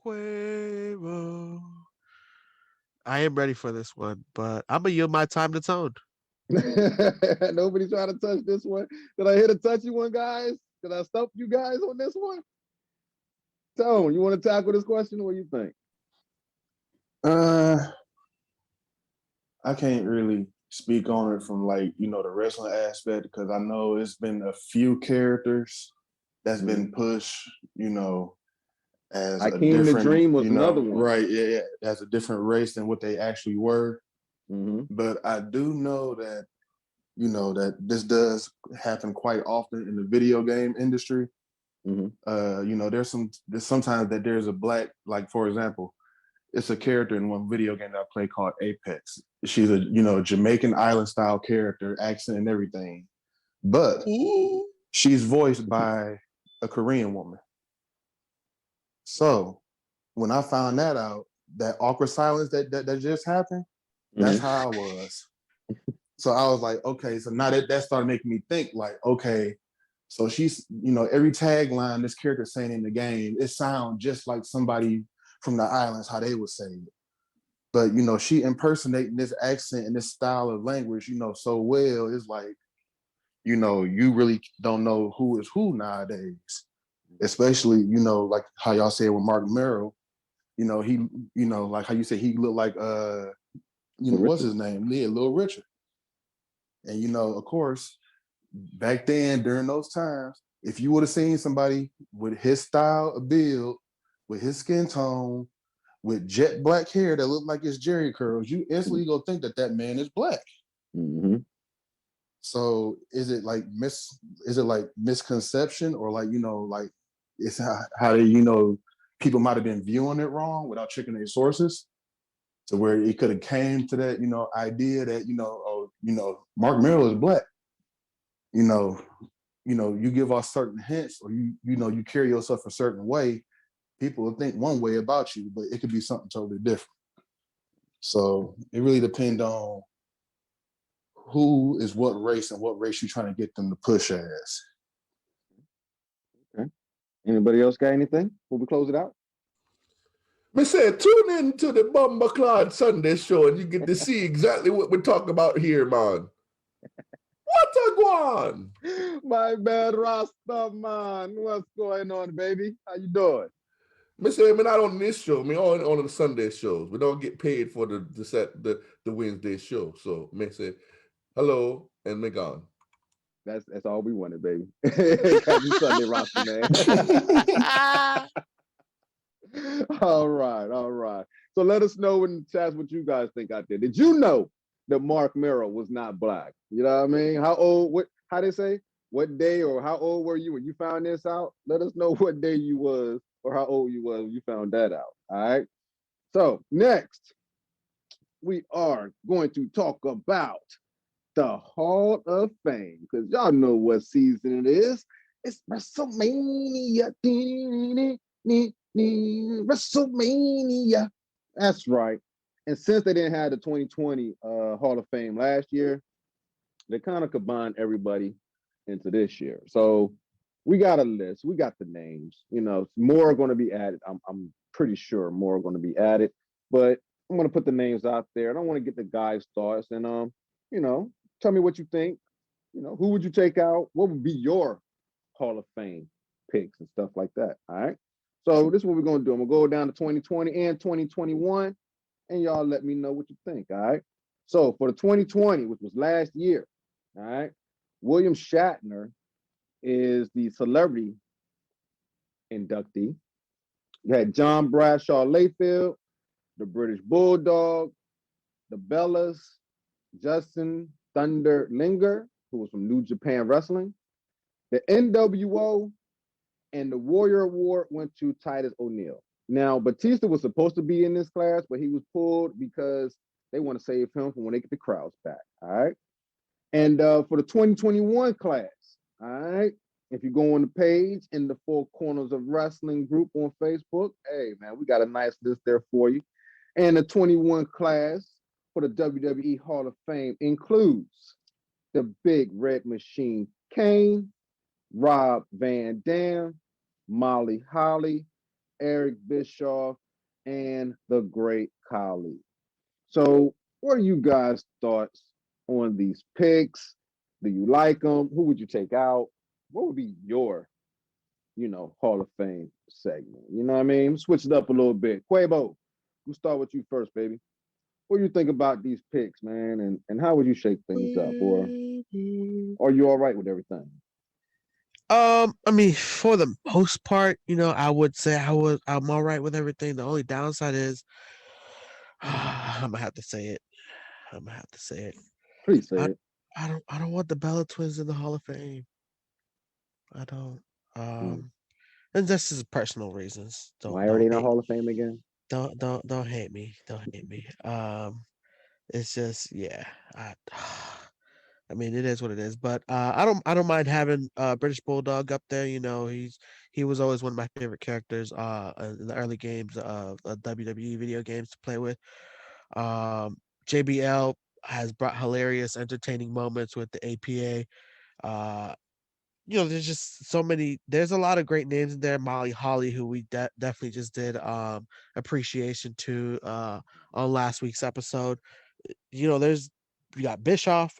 Quavo. I am ready for this one, but I'm gonna yield my time to Tone. Nobody's trying to touch this one. Did I hit a touchy one, guys? Did I stump you guys on this one? Tone, you want to tackle this question? What do you think? I can't really speak on it from the wrestling aspect, because I know it's been a few characters that's been pushed, as I Came to Dream was another one. Right, yeah, as a different race than what they actually were. Mm-hmm. But I do know that, that this does happen quite often in the video game industry. Mm-hmm. There's sometimes that there's a black, like for example, it's a character in one video game that I play called Apex. She's a Jamaican island style character, accent and everything, but she's voiced by a Korean woman. So when I found that out, that awkward silence that just happened, that's how I was. So I was like, okay, so now that started making me think, like, okay, so she's, every tagline this character saying in the game, it sounds just like somebody from the islands, how they would say it. But, she impersonating this accent and this style of language, so well, it's like, you really don't know who is who nowadays. Especially, like how y'all said with Mark Merrill, he, like how you said, he looked like what's his name? Yeah, Little Richard. And of course, back then during those times, if you would have seen somebody with his style of build, with his skin tone, with jet black hair that looked like it's Jerry curls, you instantly go think that man is black. Mm-hmm. So is it like misconception, or like like it's how they people might have been viewing it wrong without checking their sources, to where it could have came to that idea that Mark Merrill is black. You give off certain hints, or you carry yourself a certain way, people will think one way about you, but it could be something totally different. So it really depends on who is what race and what race you're trying to get them to push as. Okay. Anybody else got anything before we close it out? Me say, tune in to the Bumba Claude Sunday show and you get to see exactly what we're talking about here, man. What a guan? My bad, Rasta man. What's going on, baby? How you doing? Me say, we're not on this show. Me on the Sunday shows. We don't get paid for the Wednesday show. So me say, hello and me gone. That's all we wanted, baby. Catch you Sunday, Rasta man. All right. So let us know in the chats what you guys think out there. Did you know that Mark Merrill was not black? You know what I mean? How old? How they say? What day or how old were you when you found this out? Let us know what day you was or how old you was when you found that out. All right. So next, we are going to talk about the Hall of Fame, because y'all know what season it is. It's WrestleMania. WrestleMania. That's right. And since they didn't have the 2020 Hall of Fame last year, they kind of combined everybody into this year. So we got a list. We got the names. More are going to be added. I'm pretty sure more are going to be added. But I'm going to put the names out there. And I want to get the guys' thoughts. And tell me what you think. Who would you take out? What would be your Hall of Fame picks and stuff like that? All right. So this is what we're going to do. I'm going to go down to 2020 and 2021, and y'all let me know what you think, all right? So for the 2020, which was last year, all right, William Shatner is the celebrity inductee. You had John Bradshaw Layfield, the British Bulldog, the Bellas, Justin Thunder Linger, who was from New Japan Wrestling, the NWO, and the Warrior Award went to Titus O'Neil. Now, Batista was supposed to be in this class, but he was pulled because they want to save him for when they get the crowds back. All right. And for the 2021 class, all right, if you go on the page in the Four Corners of Wrestling group on Facebook, hey, man, we got a nice list there for you. And the 21 class for the WWE Hall of Fame includes the Big Red Machine Kane, Rob Van Dam, Molly Holly, Eric Bischoff, and the Great Khali. So what are you guys' thoughts on these picks? Do you like them? Who would you take out? What would be your, Hall of Fame segment? You know what I mean? Switch it up a little bit. Quabo, we'll start with you first, baby. What do you think about these picks, man? And how would you shake things up? Or are you all right with everything? I mean, for the most part, I would say I'm all right with everything. The only downside is I'm gonna have to say it. Please say it. I don't want the Bella twins in the Hall of Fame. I don't. And this is personal reasons. Why are they in the Hall of Fame again? Don't hate me. Don't hate me. It's just I mean, it is what it is, but I don't mind having British Bulldog up there. He was always one of my favorite characters in the early games of WWE video games to play with. JBL has brought hilarious, entertaining moments with the APA. There's just so many. There's a lot of great names in there. Molly Holly, who we definitely just did appreciation to on last week's episode. We got Bischoff.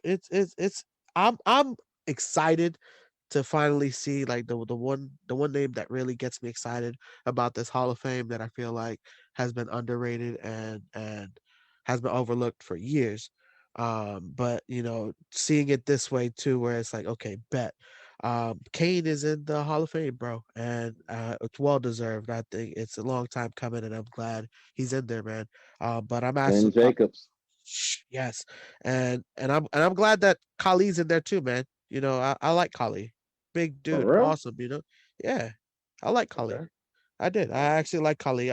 I'm excited to finally see like the one name that really gets me excited about this Hall of Fame that I feel like has been underrated and has been overlooked for years. But seeing it this way too, where it's like, okay, bet. Kane is in the Hall of Fame, bro, and it's well deserved. I think it's a long time coming, and I'm glad he's in there, man. But I'm Ben actually Jacobs. yes, and I'm glad that Kali's in there too, man. I like Kali, big For dude, real? awesome. Yeah, I like Kali. Okay. I did. I actually like Kali.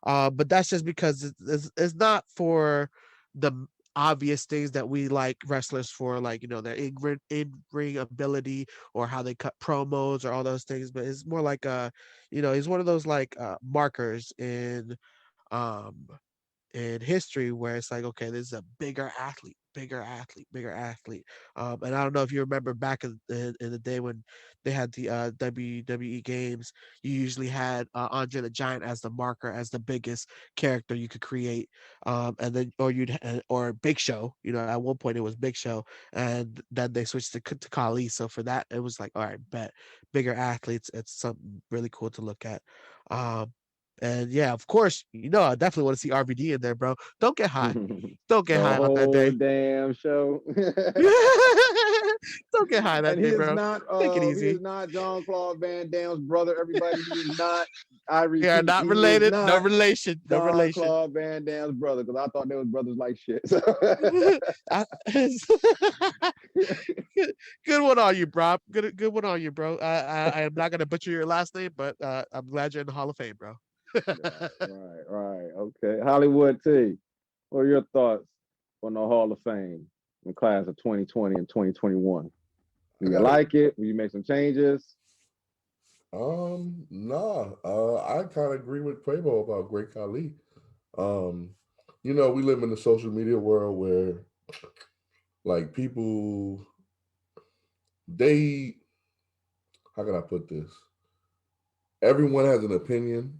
But that's just because it's not for the obvious things that we like wrestlers for, like their in-ring ability or how they cut promos or all those things. But it's more like he's one of those like markers um in history where it's like, okay, this is a bigger athlete, bigger athlete, bigger athlete. And I don't know if you remember back in the day when they had the WWE games, you usually had Andre the Giant as the marker, as the biggest character you could create. And then, or Big Show, at one point it was Big Show, and then they switched to Kali. So for that, it was like, all right, bet bigger athletes. It's something really cool to look at. Um, and yeah, of course, I definitely want to see RVD in there, bro. Don't get high. Don't get The high on that whole day. damn show. Don't get high that And he day, is bro. not Take it he is easy. not Jean-Claude Van Damme's brother, everybody. He is not, I We are repeat, not he is related. No not relation. No relation. Jean-Claude Van Damme's brother, because I thought they was brothers like shit. So. I- good one on you, bro. Good one on you, bro. I am not gonna butcher your last name, but I'm glad you're in the Hall of Fame, bro. Right. Okay. Hollywood T, what are your thoughts on the Hall of Fame in class of 2020 and 2021? Do I you got it. like it? Will you make some changes? Nah. I kind of agree with Quavo about Great Khali. Um, we live in the social media world where like people they how can I put this? Everyone has an opinion.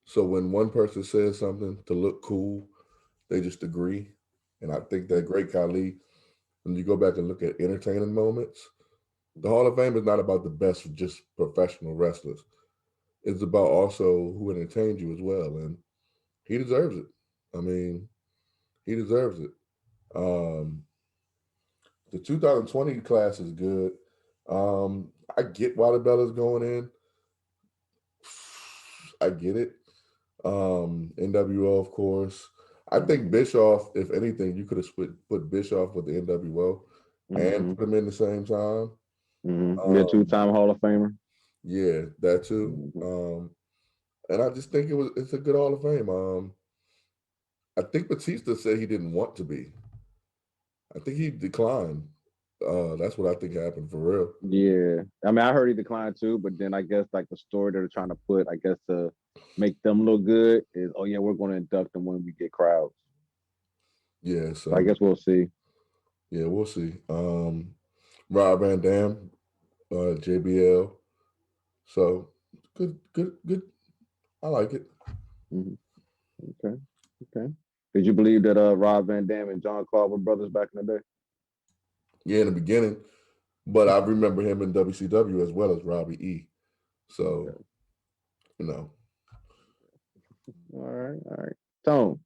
So when one person says something to look cool, they just agree. And I think that Great Khali, when you go back and look at entertaining moments, the Hall of Fame is not about the best of just professional wrestlers. It's about also who entertained you as well. And he deserves it. I mean, he deserves it. Um, the 2020 class is good. I get why the Bella's going in. I get it. NWO, of course. I think Bischoff, if anything, you could have put Bischoff with the NWO and put him in the same time. Be a two-time Hall of Famer. Yeah, that too. And I just think it's a good Hall of Fame. I think Batista said he didn't want to be. I think he declined. That's what I think happened for real. Yeah. I mean, I heard he declined too, but then I guess like the story they're trying to put, I guess to make them look good is, oh yeah, we're going to induct them when we get crowds. Yeah, So I so guess we'll see. yeah, we'll see. Rob Van Dam, JBL. So good. I like it. Okay. Did you believe that Rob Van Dam and John Claude were brothers back in the day? Yeah, in the beginning, but I remember him in WCW as well as Robbie E. So, Okay. you know, All right. Tone,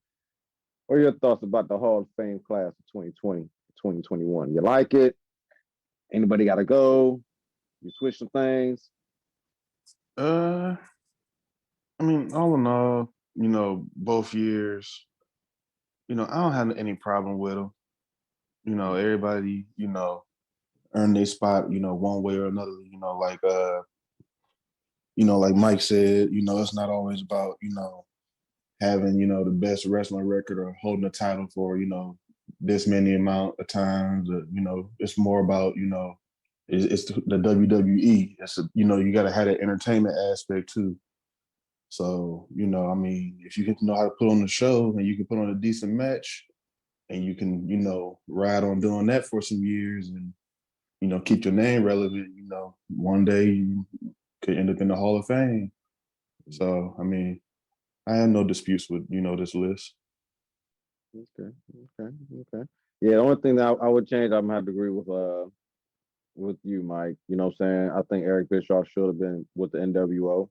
what are your thoughts about the Hall of Fame class of 2020, 2021? You like it? Anybody got to go? You switch some things? I mean, all in all, both years, I don't have any problem with them. Everybody, earn their spot, one way or another. Like Mike said, it's not always about, having, the best wrestling record or holding a title for, this many amount of times. It's more about, it's the WWE. You got to have that entertainment aspect too. So, I mean, if you get to know how to put on the show and you can put on a decent match and you can, ride on doing that for some years and, keep your name relevant, one day you could end up in the Hall of Fame. So, I mean, I have no disputes with, this list. Okay. Yeah, the only thing that I would change, I'm gonna have to agree with with you, Mike. You know what I'm saying? I think Eric Bischoff should have been with the NWO.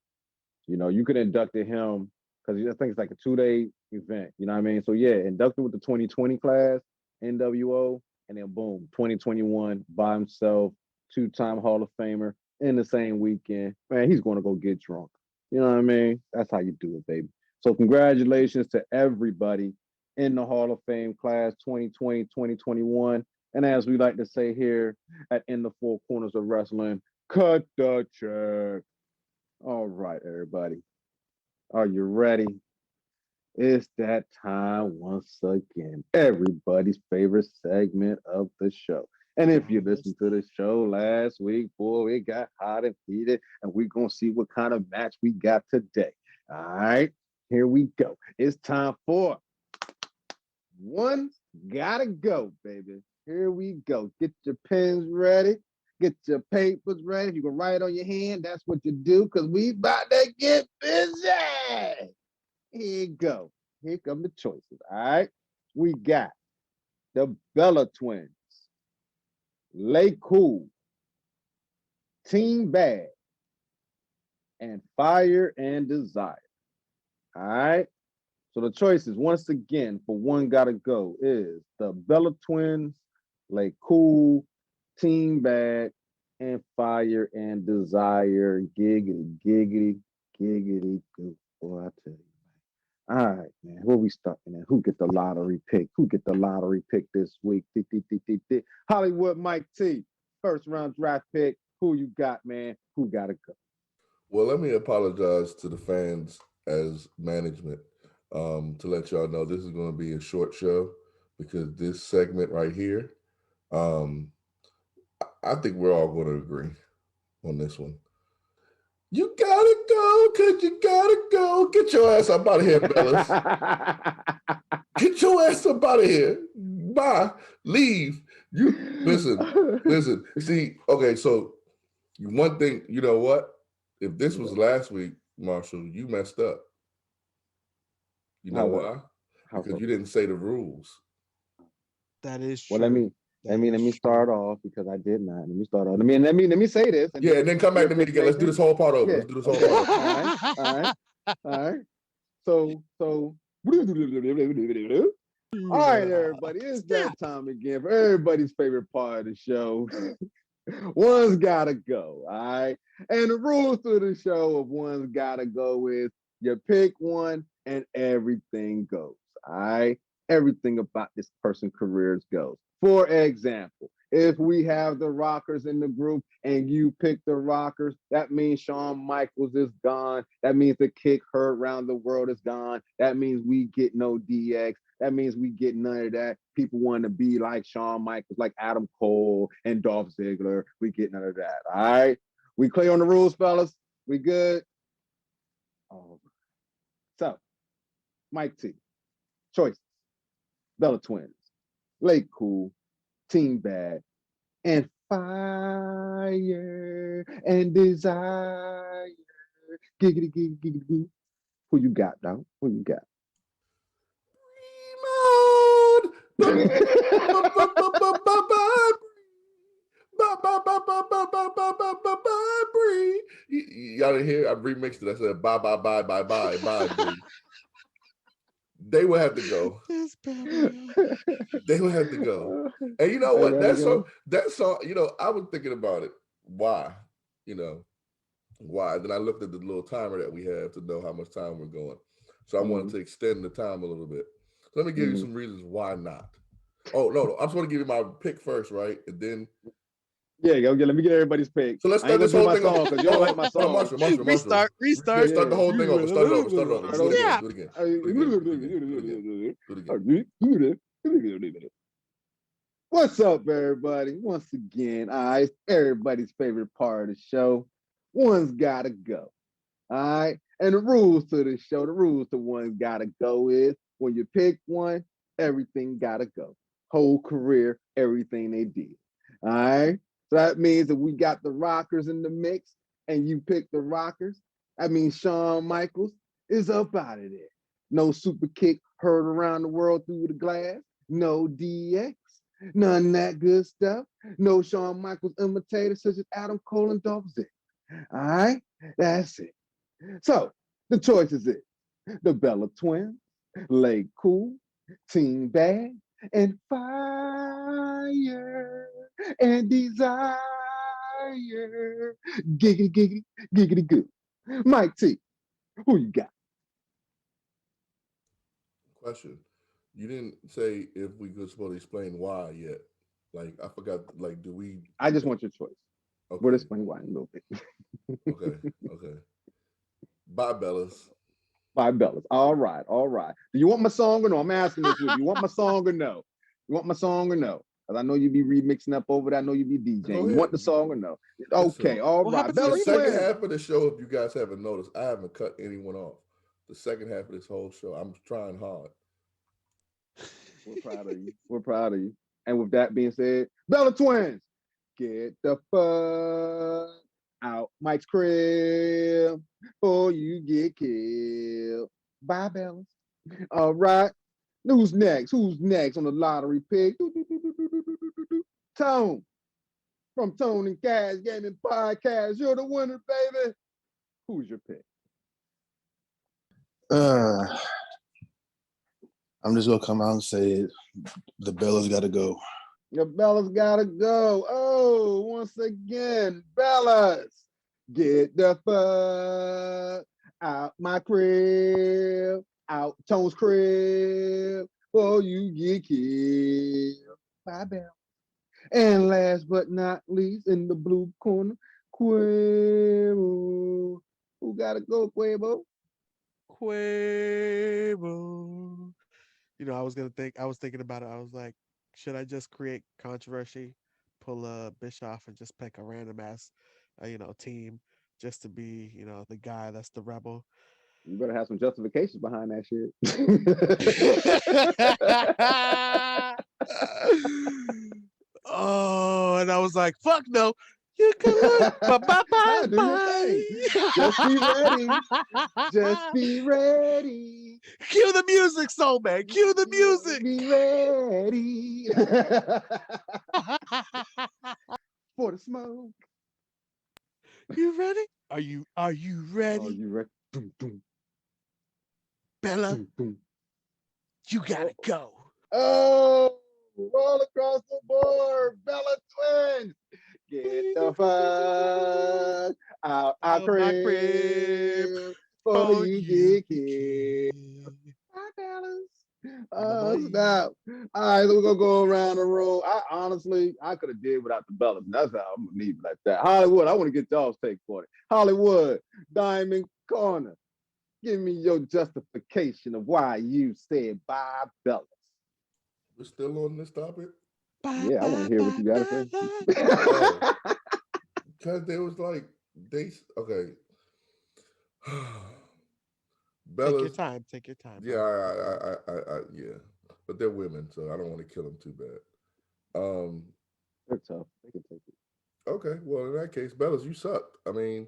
You know, you could inducted him because I think it's like a 2-day event. You know what I mean? So yeah, inducted with the 2020 class, NWO, and then boom, 2021 by himself, two-time Hall of Famer in the same weekend. Man, he's going to go get drunk. You know what I mean? That's how you do it, baby. So congratulations to everybody in the Hall of Fame class 2020, 2021. And as we like to say here at In the Four Corners of Wrestling, cut the check. All right, everybody. Are you ready? It's that time once again. Everybody's favorite segment of the show. And if you listened to the show last week, boy, it got hot and heated, and we're going to see what kind of match we got today. All right, here we go. It's time for One Gotta Go, baby. Here we go. Get your pens ready. Get your papers ready. If you can write on your hand, that's what you do, because we about to get busy. Here you go. Here come the choices. All right. We got the Bella Twins, Lay Cool, Team Bad, and Fire and Desire. All right. So the choices, once again, for One Gotta Go is the Bella Twins, Lay Cool, Team Bad, and Fire and Desire. Giggity, giggity, giggity, goo. Boy, I tell you. All right, man. Where we starting at? Who get the lottery pick? Who get the lottery pick this week? Hollywood Mike T. First round draft pick. Who you got, man? Who gotta go? Well, let me apologize to the fans as management to let y'all know this is going to be a short show because this segment right here, I think we're all going to agree on this one. You gotta go, cause you gotta go. Get your ass up out of here, fellas. Get your ass up out of here. Bye. Leave. You listen. See, okay, so one thing, you know what? If this was last week, Marshall, you messed up. You know why? Because you didn't say the rules. That is true. Well, let me start off because I did not. Let me start off. Let me say this. And and then come back to me again. Let's do this whole part over. Yeah. Let's do this whole part over. All right. So all right, everybody. It's that time again for everybody's favorite part of the show. One's gotta go. All right. And the rules to the show of One's Gotta Go is you pick one and everything goes. All right. Everything about this person's careers goes. For example, if we have the Rockers in the group and you pick the Rockers, that means Shawn Michaels is gone. That means the kick heard around the world is gone. That means we get no DX. That means we get none of that. People want to be like Shawn Michaels, like Adam Cole and Dolph Ziggler. We get none of that. All right. We clear on the rules, fellas? We good? All right. So, Mike T. Choices. Bella Twins. Lake Cool. Team Bad. And Fire and Desire. Giggity, giggity, giggity, giggity. Who you got, dog? Who you got? Y'all didn't hear? I remixed it. I said bye bye bye bye bye bye Bree. They will have to go. They will have to go. And you know what? That song, you know, I was thinking about it. Why? You know, why? Then I looked at the little timer that we have to know how much time we're going. So I wanted to extend the time a little bit. So let me give you some reasons why not. Oh, no. I'm supposed to give you my pick first, right? And then yeah, let me get everybody's pick. So let's start this whole thing over. Because you don't like my song. Restart. Start the whole thing over. Start it over. Do it again. What's up, everybody? Once again, all right, everybody's favorite part of the show. One's gotta go. All right. And the rules to the show, the rules to One's Gotta Go is when you pick one, everything gotta go. Whole career, everything they did. All right. So that means that we got the Rockers in the mix and you pick the Rockers. That means Shawn Michaels is up out of there. No super kick heard around the world through the glass. No DX. None of that good stuff. No Shawn Michaels imitators such as Adam Cole and Dolph Ziggler. All right, that's it. So the choices is the Bella Twins, Lay Cool, Team Bad, and Fire and Desire. Giggity, giggity, giggity, goo. Mike T, who you got? Question. You didn't say if we could supposed to explain why yet. Like, I forgot, like, do we... I just want your choice. Okay. We'll explain why in a little bit. Okay. Bye, Bellas. Bye, Bellas. All right. Do you want my song or no? I'm asking this with you. You want my song or no? You want my song or no? Because I know you be remixing up over there. I know you be DJing. You want the song or no? Okay, all right. The second half of the show, if you guys haven't noticed, I haven't cut anyone off. The second half of this whole show, I'm trying hard. We're proud of you. And with that being said, Bella Twins, get the fuck out Mike's crib or you get killed. Bye, Bellas. All right. Who's next on the lottery pick? Tone from Tone and Cash Gaming Podcast. You're the winner, baby. Who's your pick? I'm just gonna come out and say it. The Bellas gotta go. The Bellas gotta go. Oh, once again, Bellas, get the fuck out my crib, out Tone's crib, or you get killed. Bye, Bell. And last but not least, in the blue corner, Quabo. Who gotta go, Quabo? Quavo. You know, I was thinking about it. I was like, should I just create controversy, pull a Bischoff and just pick a random ass, team just to be, the guy that's the rebel? You better have some justifications behind that shit. Oh, and I was like, fuck no. You come on. Bye. Just be ready. Just be ready. Cue the music, soul man. Cue the music. Be ready. For the smoke. You ready? Are you ready? Are you ready? Boom, boom. Bella, boom, boom. You gotta go. Oh, all across the board, Bella Twins. Get the fuck out our crib before you get killed. Bye, Bellas. Stop. All right, so we're gonna go around the room. I could have did without the Bellas. That's how I'm gonna leave it like that. Hollywood, I want to get y'all's take for it. Hollywood, Diamond Corner. Give me your justification of why you said bye, Bellas. We're still on this topic? Yeah, I want to hear what you got to say. Because there was okay. Bellas, Take your time. Yeah, I yeah. But they're women, so I don't want to kill them too bad. They're tough. They can take it. Okay, well, in that case, Bellas, you sucked. I mean,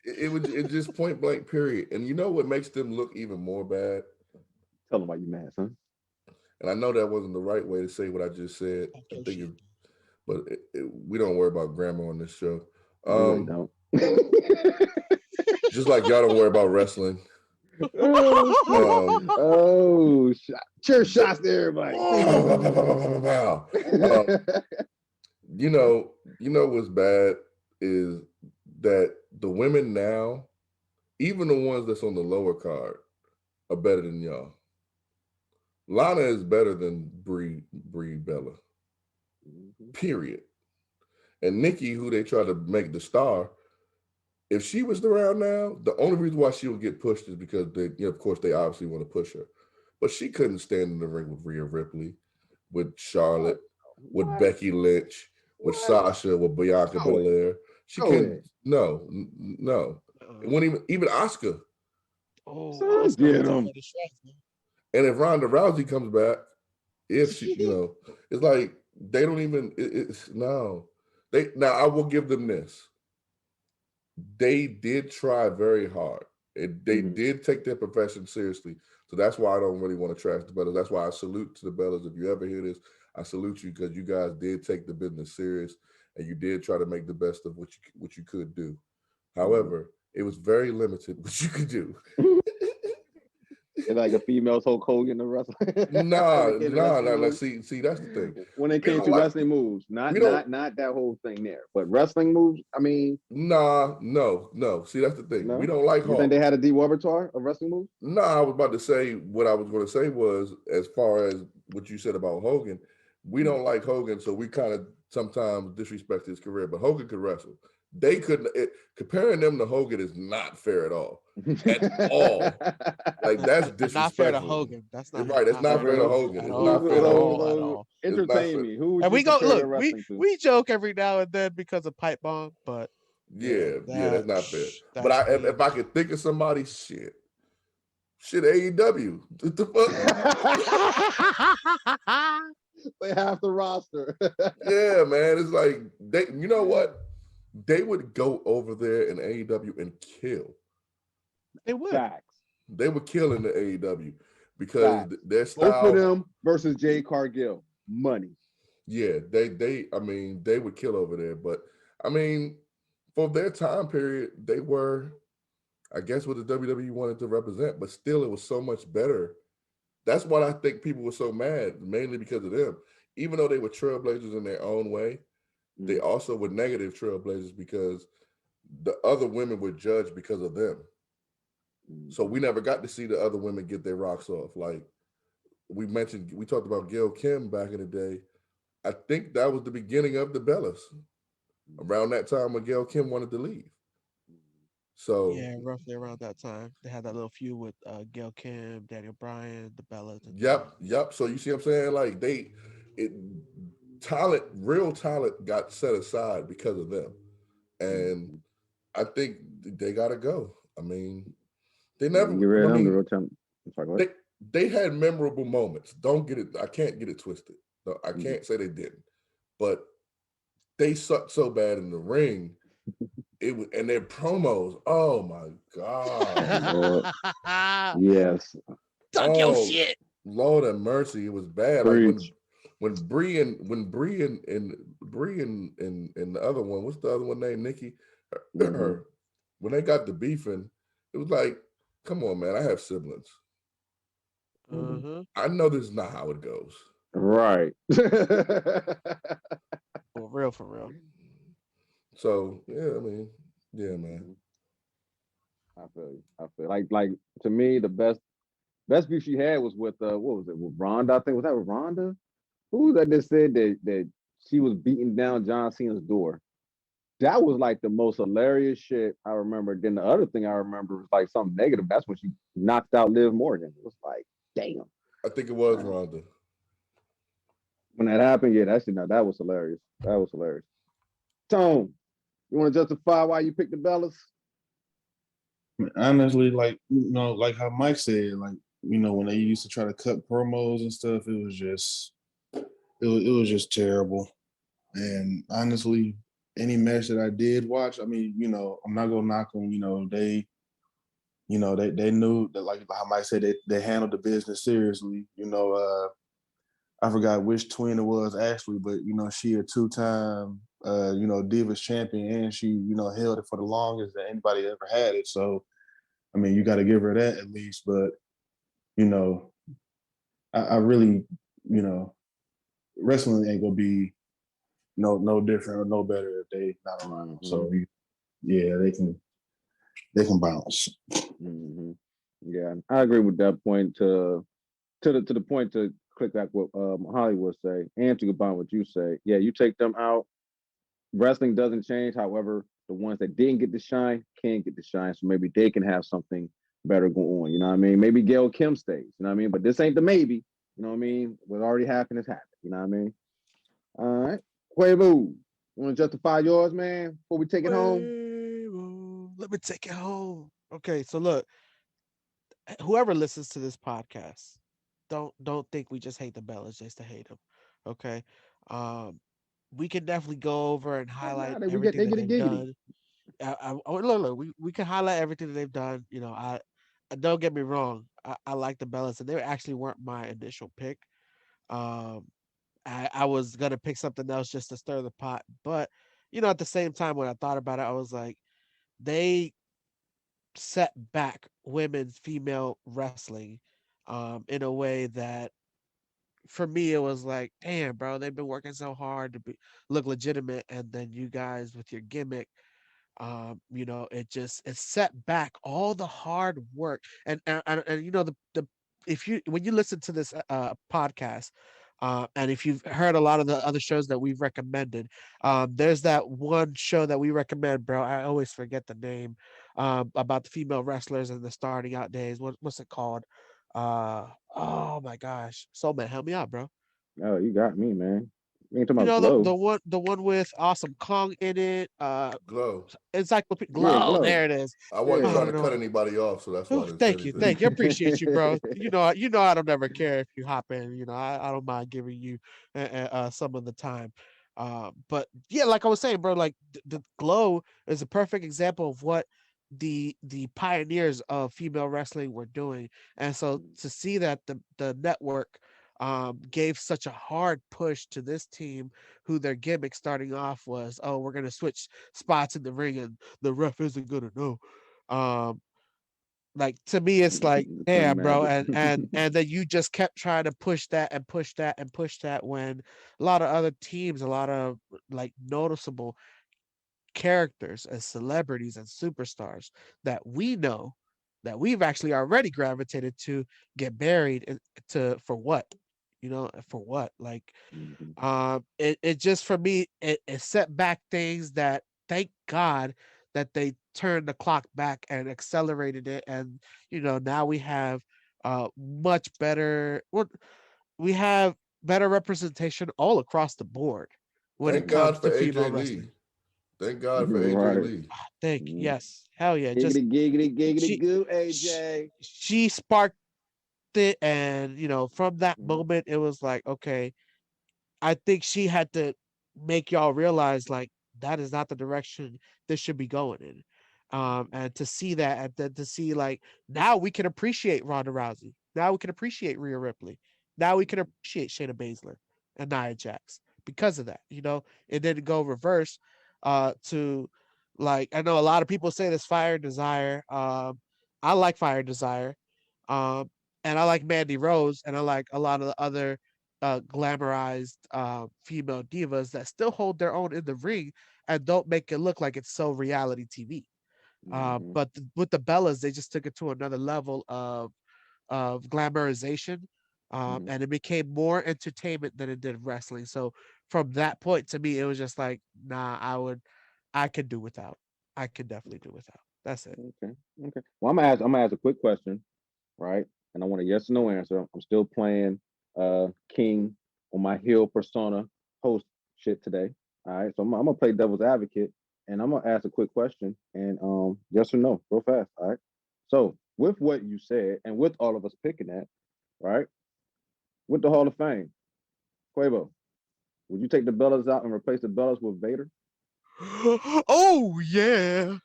it just point blank period. And you know what makes them look even more bad? Tell them why you mad, son. And I know that wasn't the right way to say what I just said. But we don't worry about grammar on this show. Really don't. Just like y'all don't worry about wrestling. Cheer shots to everybody. You know what's bad is that the women now, even the ones that's on the lower card, are better than y'all. Lana is better than Brie Bella. Period. And Nikki, who they try to make the star, if she was around now, the only reason why she would get pushed is because of course they obviously want to push her. But she couldn't stand in the ring with Rhea Ripley, with Charlotte, with Becky Lynch, with Sasha, with Bianca Belair. She couldn't. No. It wouldn't even Asuka. So get them. And if Ronda Rousey comes back, if she, it's like they don't even. No. Now I will give them this. They did try very hard. They did take their profession seriously. So that's why I don't really want to trash the Bellas. That's why I salute to the Bellas. If you ever hear this, I salute you because you guys did take the business serious and you did try to make the best of what you could do. However, it was very limited what you could do. It's like a female Hulk Hogan in wrestling. Nah. Like, see, that's the thing. When it We came don't to like wrestling moves, we don't. not that whole thing there, but wrestling moves. I mean, No. See, that's the thing. We no. don't like You think they Hulk. had a D repertoire of wrestling moves? No, I was about to say what I was going to say was as far as what you said about Hogan, we don't like Hogan, so we kind of sometimes disrespect his career. But Hogan could wrestle. They couldn't. Comparing them to Hogan is not fair at all. Like that's Not fair to disrespectful. Hogan. That's not Right. It's not not fair fair to to Hogan Hogan. at It's all. not fair At to all. Hogan. At all. It's not Entertain fair. me. Who would And you we go compare their look. wrestling to? We joke every now and then because of pipe bomb, but Yeah, that's not fair. But that's if I could think of somebody, shit, AEW. What the fuck? They have the roster. Yeah, man. It's like you know what? They would go over there in AEW and kill. They would. Facts. They would kill in the AEW because Facts. their Both style. of them versus Jay Cargill. Money. Yeah, I mean, they would kill over there. But I mean, for their time period, they were, I guess, what the WWE wanted to represent. But still, it was so much better. That's why I think people were so mad, mainly because of them. Even though they were trailblazers in their own way, they also were negative trailblazers because the other women were judged because of them. So we never got to see the other women get their rocks off. Like we talked about Gail Kim back in the day. I think that was the beginning of the Bellas. Around that time when Gail Kim wanted to leave. So yeah, roughly around that time, they had that little feud with Gail Kim, Daniel Bryan, the Bellas. Yep. So you see what I'm saying? Like real talent got set aside because of them. And I think they gotta go. I mean, they never. You read I him the mean, real time. they had memorable moments. Don't get it. I can't get it twisted. No, I can't say they didn't. But they sucked so bad in the ring. It was, and their promos. Oh my god. Yes. Talk your shit. Lord have mercy, it was bad. Preach. Like when Bree and the other one, what's the other one named Nikki? Her. When they got the beefing, it was like, come on, man. I have siblings. I know this is not how it goes. Right. For real. So yeah, I mean, yeah, man. I feel like to me the best beef she had was with what was it with Rhonda? I think was that with Rhonda? Who was that said that she was beating down John Cena's door? That was like the most hilarious shit I remember. Then the other thing I remember was like something negative. That's when she knocked out Liv Morgan. It was like, damn. I think it was Rhonda. When that happened, yeah, that was hilarious. That was hilarious. Tone, you want to justify why you picked the Bellas? Honestly, like like how Mike said, like when they used to try to cut promos and stuff, it was just terrible. And honestly, any match that I did watch, I mean, I'm not gonna knock them. They knew that, like how Mike said, they handled the business seriously. I forgot which twin it was, Ashley, but she a two-time Divas champion, and she held it for the longest that anybody ever had it. So I mean, you got to give her that at least. But I really wrestling ain't gonna be no different or no better if they not around. So yeah, they can bounce. Yeah, I agree with that point. To the point, to click back what Hollywood say, and to combine what you say. Yeah, you take them out, wrestling doesn't change. However, the ones that didn't get to shine can get to shine. So maybe they can have something better going on. You know what I mean? Maybe Gail Kim stays. You know what I mean? But this ain't the maybe. You know what I mean? What already happened has happened. You know what I mean? All right. Quavo, you want to justify yours, man, before we take it home? Let me take it home. Okay, so look, whoever listens to this podcast, don't think we just hate the Bellas just to hate them. Okay, we can definitely go over and highlight everything that they've done. Look, we can highlight everything that they've done. I don't get me wrong. I like the Bellas, and they actually weren't my initial pick. I was gonna pick something else just to stir the pot, but at the same time when I thought about it, I was like, they set back women's female wrestling in a way that for me it was like, damn, bro, they've been working so hard to look legitimate, and then you guys with your gimmick, it set back all the hard work. And the if you when you listen to this podcast, and if you've heard a lot of the other shows that we've recommended, there's that one show that we recommend, bro. I always forget the name, about the female wrestlers and the starting out days. What's it called? Oh my gosh, Soul Man, help me out, bro. Oh, you got me, man. You ain't talking You about know Glow. the one with Awesome Kong in it. Glow. Encyclopedia Yeah, Glow. Glow. There it is. I wasn't I trying don't to cut know. anybody off, so that's why I Oh, didn't say thank you, anything. I appreciate you, bro. I don't ever care if you hop in. I don't mind giving you some of the time. But yeah, like I was saying, bro, like the Glow is a perfect example of what the pioneers of female wrestling were doing, and so to see that the network gave such a hard push to this team, who their gimmick starting off was, oh, we're gonna switch spots in the ring and the ref isn't gonna know. Um, like to me, it's like, Couldn't damn, bro, imagine. and then you just kept trying to push that and push that and push that, when a lot of other teams, a lot of like noticeable characters and celebrities and superstars that we know, that we've actually already gravitated to, get buried to for what, for what, like, Mhm. it just, for me, it set back things that, thank God, that they turned the clock back and accelerated it, and now we have much better, we have better representation all across the board when it Thank comes God for to female AJ wrestling. Lee. Thank God for AJ Right. Lee. Mhm. Yes, hell yeah, just Giggity, giggity, she goo, she, AJ. she sparked it, and from that Mhm. moment it was like, okay, I think she had to make y'all realize, like, that is not the direction this should be going in. And to see that, and then to see, like, now we can appreciate Ronda Rousey. Now we can appreciate Rhea Ripley. Now we can appreciate Shayna Baszler and Nia Jax because of that. It didn't go reverse to, like, I know a lot of people say this Fire and Desire. I like Fire and Desire. Um, and I like Mandy Rose, and I like a lot of the other glamorized female divas that still hold their own in the ring and don't make it look like it's so reality TV. Mhm. But with the Bellas, they just took it to another level of glamorization, Mhm. and it became more entertainment than it did wrestling. So from that point, to me, it was just like, nah, I could do without. I could definitely do without. That's it. Okay. Okay. Well, I'm gonna ask a quick question, right? And I want a yes or no answer. I'm still playing King on my heel persona host shit today. All right. So I'm gonna play devil's advocate, and I'm gonna ask a quick question, and yes or no, real fast. All right. So with what you said, and with all of us picking that, right? With the Hall of Fame, Quavo, would you take the Bellas out and replace the Bellas with Vader? Oh yeah.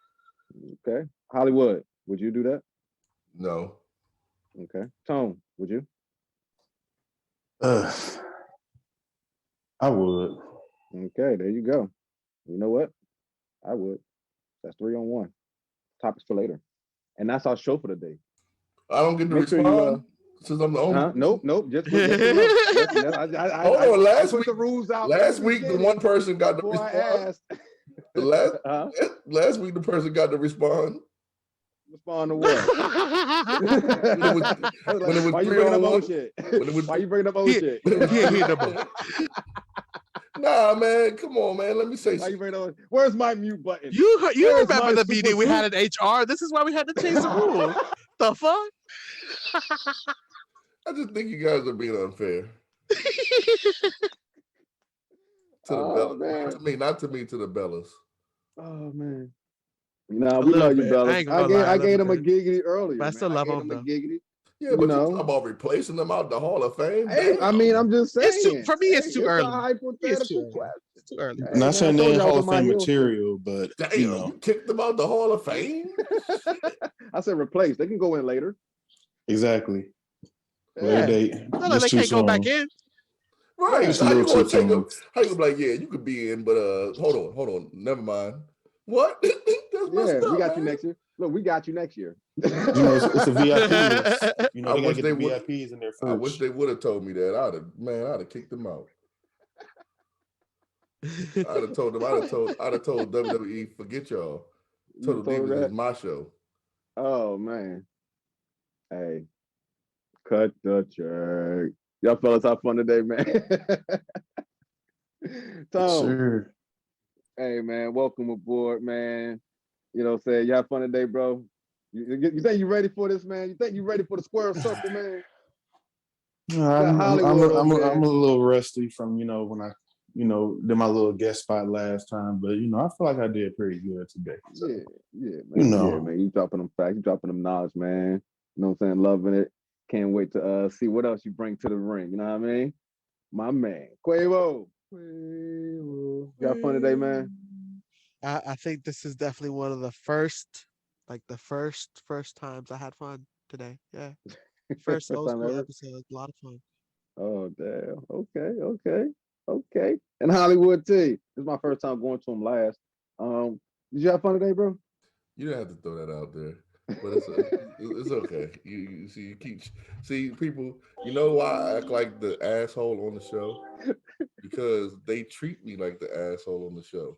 Okay. Hollywood, would you do that? No. Okay. Tone, would you? Uh, I would. Okay, there you go. You know what? I would. That's 3-on-1. Topics for later. And that's our show for the day. I don't get to Make sure you respond since I'm the only person? Nope. Just yes or no. Yes. Hold on. I put the rules out. Last week the one person got to before I respond. asked. The last week the person got to respond. Respond to what? When it was Why you 3 bringing on up 1? old shit? Why you bringing up old shit? Nah, man, come on, man. Let me say Why you something. bringing up? Where's my mute button? You Where's remember my the super meeting we had group? in HR? This is why we had to change the rules. The fuck? I just think you guys are being unfair. To the Bellas. Man. To me, not to me, to the Bellas. Oh man. Nah, A we little love you, bit. I Bellas. ain't gonna lie, I a little gave him a bit. giggity earlier. But I still man. love I gave him him a though. giggity. Yeah, but you talk about replacing them out the Hall of Fame. Hey, I mean, I'm just saying. It's too, for me, it's too it's early. a hypothetical question. It's too early. Hey, Not saying I they told ain't you I was Hall on of my Fame heel material, but damn, you kicked them out the Hall of Fame. I said replace. They can go in later. exactly. Yeah. Later date. Not like they Just too can't go back soon. in. Right. Just So a how you little gonna take him? two-toned. How you gonna be like, yeah, you could be in, but hold on, never mind. What? That's messed Yeah, we up, got you man. next year. Look, we got you next year. You know, it's a VIP list. You know, I they gotta wish get they the would. VIPs in there I wish first. they would have told me that. I'd have kicked them out. I'd have told them. I'd have told WWE, forget y'all. You Total told Divas her is that? my show. Oh man. Hey, cut the check. Y'all fellas have fun today, man. Tom, Sure. hey man, welcome aboard, man. You know what I'm saying? You have fun today, bro. You think you ready for this, man? You think you ready for the square circle, man? Got Hollywood over there. I'm a little rusty from when I did my little guest spot last time, but I feel like I did pretty good today. So, Yeah, man. you Yeah, man. You dropping them facts, you dropping them knowledge, man. You know what I'm saying? Loving it. Can't wait to see what else you bring to the ring. You know what I mean? My man, Quavo. You got fun today, man? I think this is definitely one of the first times I had fun today. Yeah. First First old time school ever. episode. A lot of fun. Oh damn. Okay. And Hollywood T. This is my first time going to him last. Did you have fun today, bro? You don't have to throw that out there, but it's okay. You see, people. You know why I act like the asshole on the show? Because they treat me like the asshole on the show.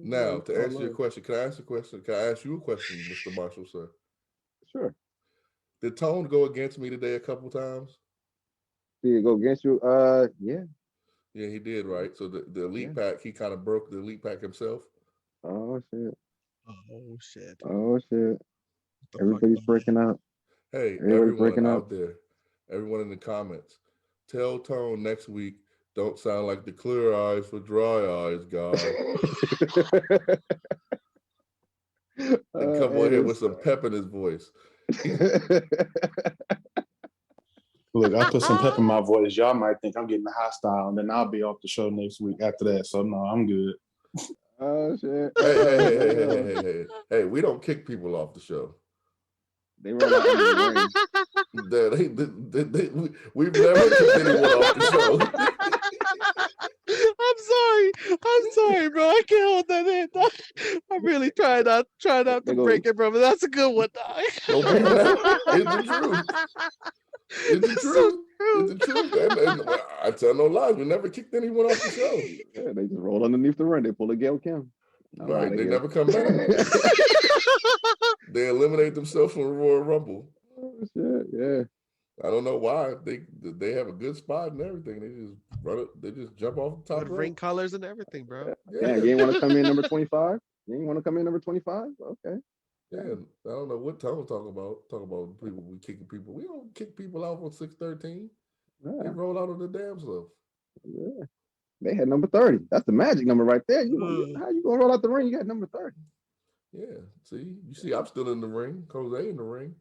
Now, to answer your question, can I ask a question? Can I ask you a question, Mr. Marshall, sir? Sure. Did Tone go against me today a couple times? Did he go against you? Yeah. Yeah, he did, right? So the elite pack, he kind of broke the elite pack himself. Oh shit. Oh shit. Oh shit. Everybody's breaking out. Hey, Everybody's everyone breaking out there, everyone in the comments, tell Tone next week, don't sound like the clear eyes for dry eyes guy. And come on here with some pep in his voice. look, I put some pep in my voice. Y'all might think I'm getting hostile, and then I'll be off the show next week after that. So no, I'm good. Oh shit. Hey, we don't kick people off the show. They run out in the ring. We've never kicked anyone off the show. I'm sorry, bro. I can't hold that in. Dog. I'm really trying not to break it, bro. But that's a good one, dog. Don't be mad. It's the truth. It's the truth. It's the truth. And I tell no lies. We never kicked anyone off the show. Yeah, they just roll underneath the ring. They pull a Gail Kim. Right. They never come back. They eliminate themselves from the Royal Rumble. Oh, shit, yeah. I don't know why. They have a good spot and everything. They just run it. They just jump off the top rope. Ring colors and everything, bro. Yeah. Damn, you ain't want to come in number 25? You ain't want to come in number 25? Okay. Yeah, I don't know what Tom talking about. Talk about people we kicking people. We don't kick people out on 613. Yeah. They roll out on the damn stuff. Yeah. They had number 30. That's the magic number right there. How you gonna roll out the ring? You got number 30. Yeah. See, I'm still in the ring. Jose in the ring.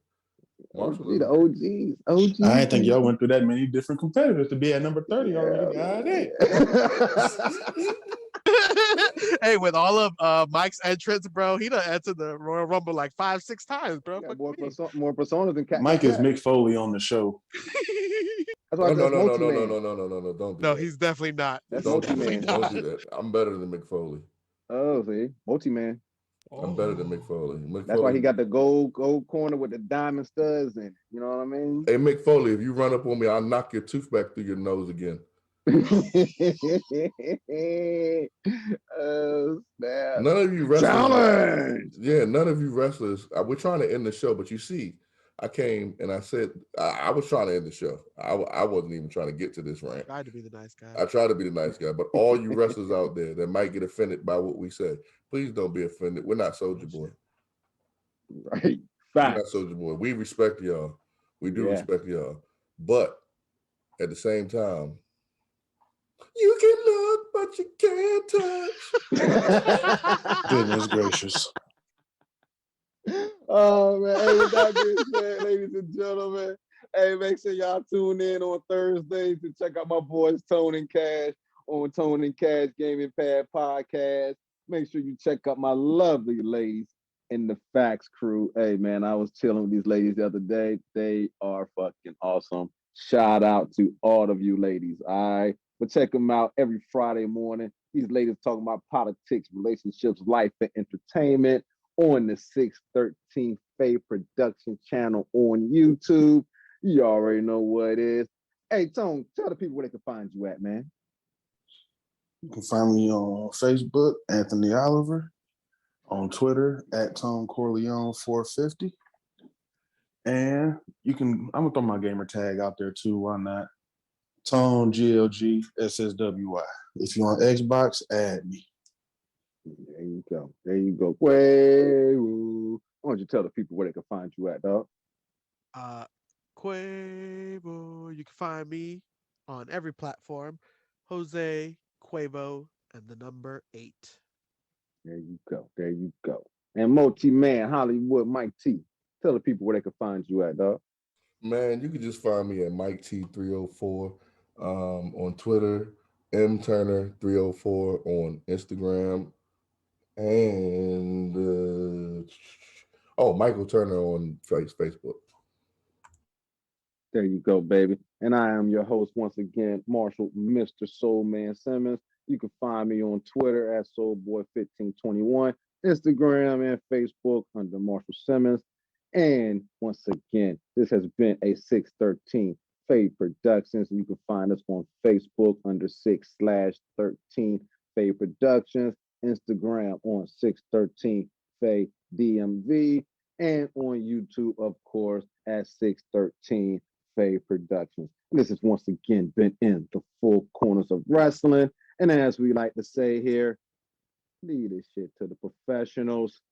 Marshall the OGs. I didn't think y'all went through that many different competitors to be at number 30 already. Hey, with all of Mike's entrance, bro, he done entered the Royal Rumble like 5-6 times, bro. More personas than Cat. Mike is Mick Foley on the show. That's why no, don't do No, that. he's definitely not. Don't do that. I'm better than Mick Foley. Oh, see, multi-man. I'm better than Mick Foley. That's why he got the gold corner with the diamond studs in it. You know what I mean? Hey, Mick Foley, if you run up on me, I'll knock your tooth back through your nose again. Oh, snap. None of you wrestlers. Challenge! Yeah, none of you wrestlers. We're trying to end the show, but you see, I came and I said I was trying to end the show. I wasn't even trying to get to this rant. I tried to be the nice guy. I tried to be the nice guy, but all you wrestlers out there that might get offended by what we say, please don't be offended. We're not Soulja Boy. Right. We're not Soulja Boy. We respect y'all. We do respect y'all. But at the same time, you can look, but you can't touch. Goodness gracious. Oh, man. Hey, with that being said, ladies and gentlemen, hey, make sure y'all tune in on Thursdays to check out my boys Tone and Cash on Tone and Cash Gaming Pad Podcast. Make sure you check out my lovely ladies in the Facts crew. Hey, man, I was chilling with these ladies the other day. They are fucking awesome. Shout out to all of you ladies. All right. But check them out every Friday morning. These ladies talking about politics, relationships, life, and entertainment on the 613 Faye production channel on YouTube. You already know what it is. Hey, Tone, tell the people where they can find you at, man. You can find me on Facebook, Anthony Oliver, on Twitter at Tom Corleone 450. And I'm gonna throw my gamer tag out there too. Why not? Tone GLG SSWY. If you're on Xbox, add me. There you go. There you go. Quavo. Why don't you tell the people where they can find you at, dog? Quavo. You can find me on every platform. Jose Quavo and the number 8. There you go. There you go. And multi-man Hollywood Mike T. Tell the people where they can find you at, dog. Man, you can just find me at Mike T304 on Twitter, M Turner 304 on Instagram, and Michael Turner on Facebook. There you go, baby. And I am your host once again, Marshall, Mr. Soulman Simmons. You can find me on Twitter at Soulboy1521, Instagram and Facebook under Marshall Simmons. And once again, this has been a 613 Faye Productions. You can find us on Facebook under 6/13 Faye Productions, Instagram on 613 Faye DMV, and on YouTube, of course, at 613 Faye Productions. And this has once again been in the Four Corners of Wrestling. And as we like to say here, leave this shit to the professionals.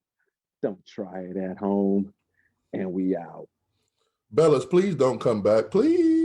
Don't try it at home. And we out. Bellas, please don't come back, please.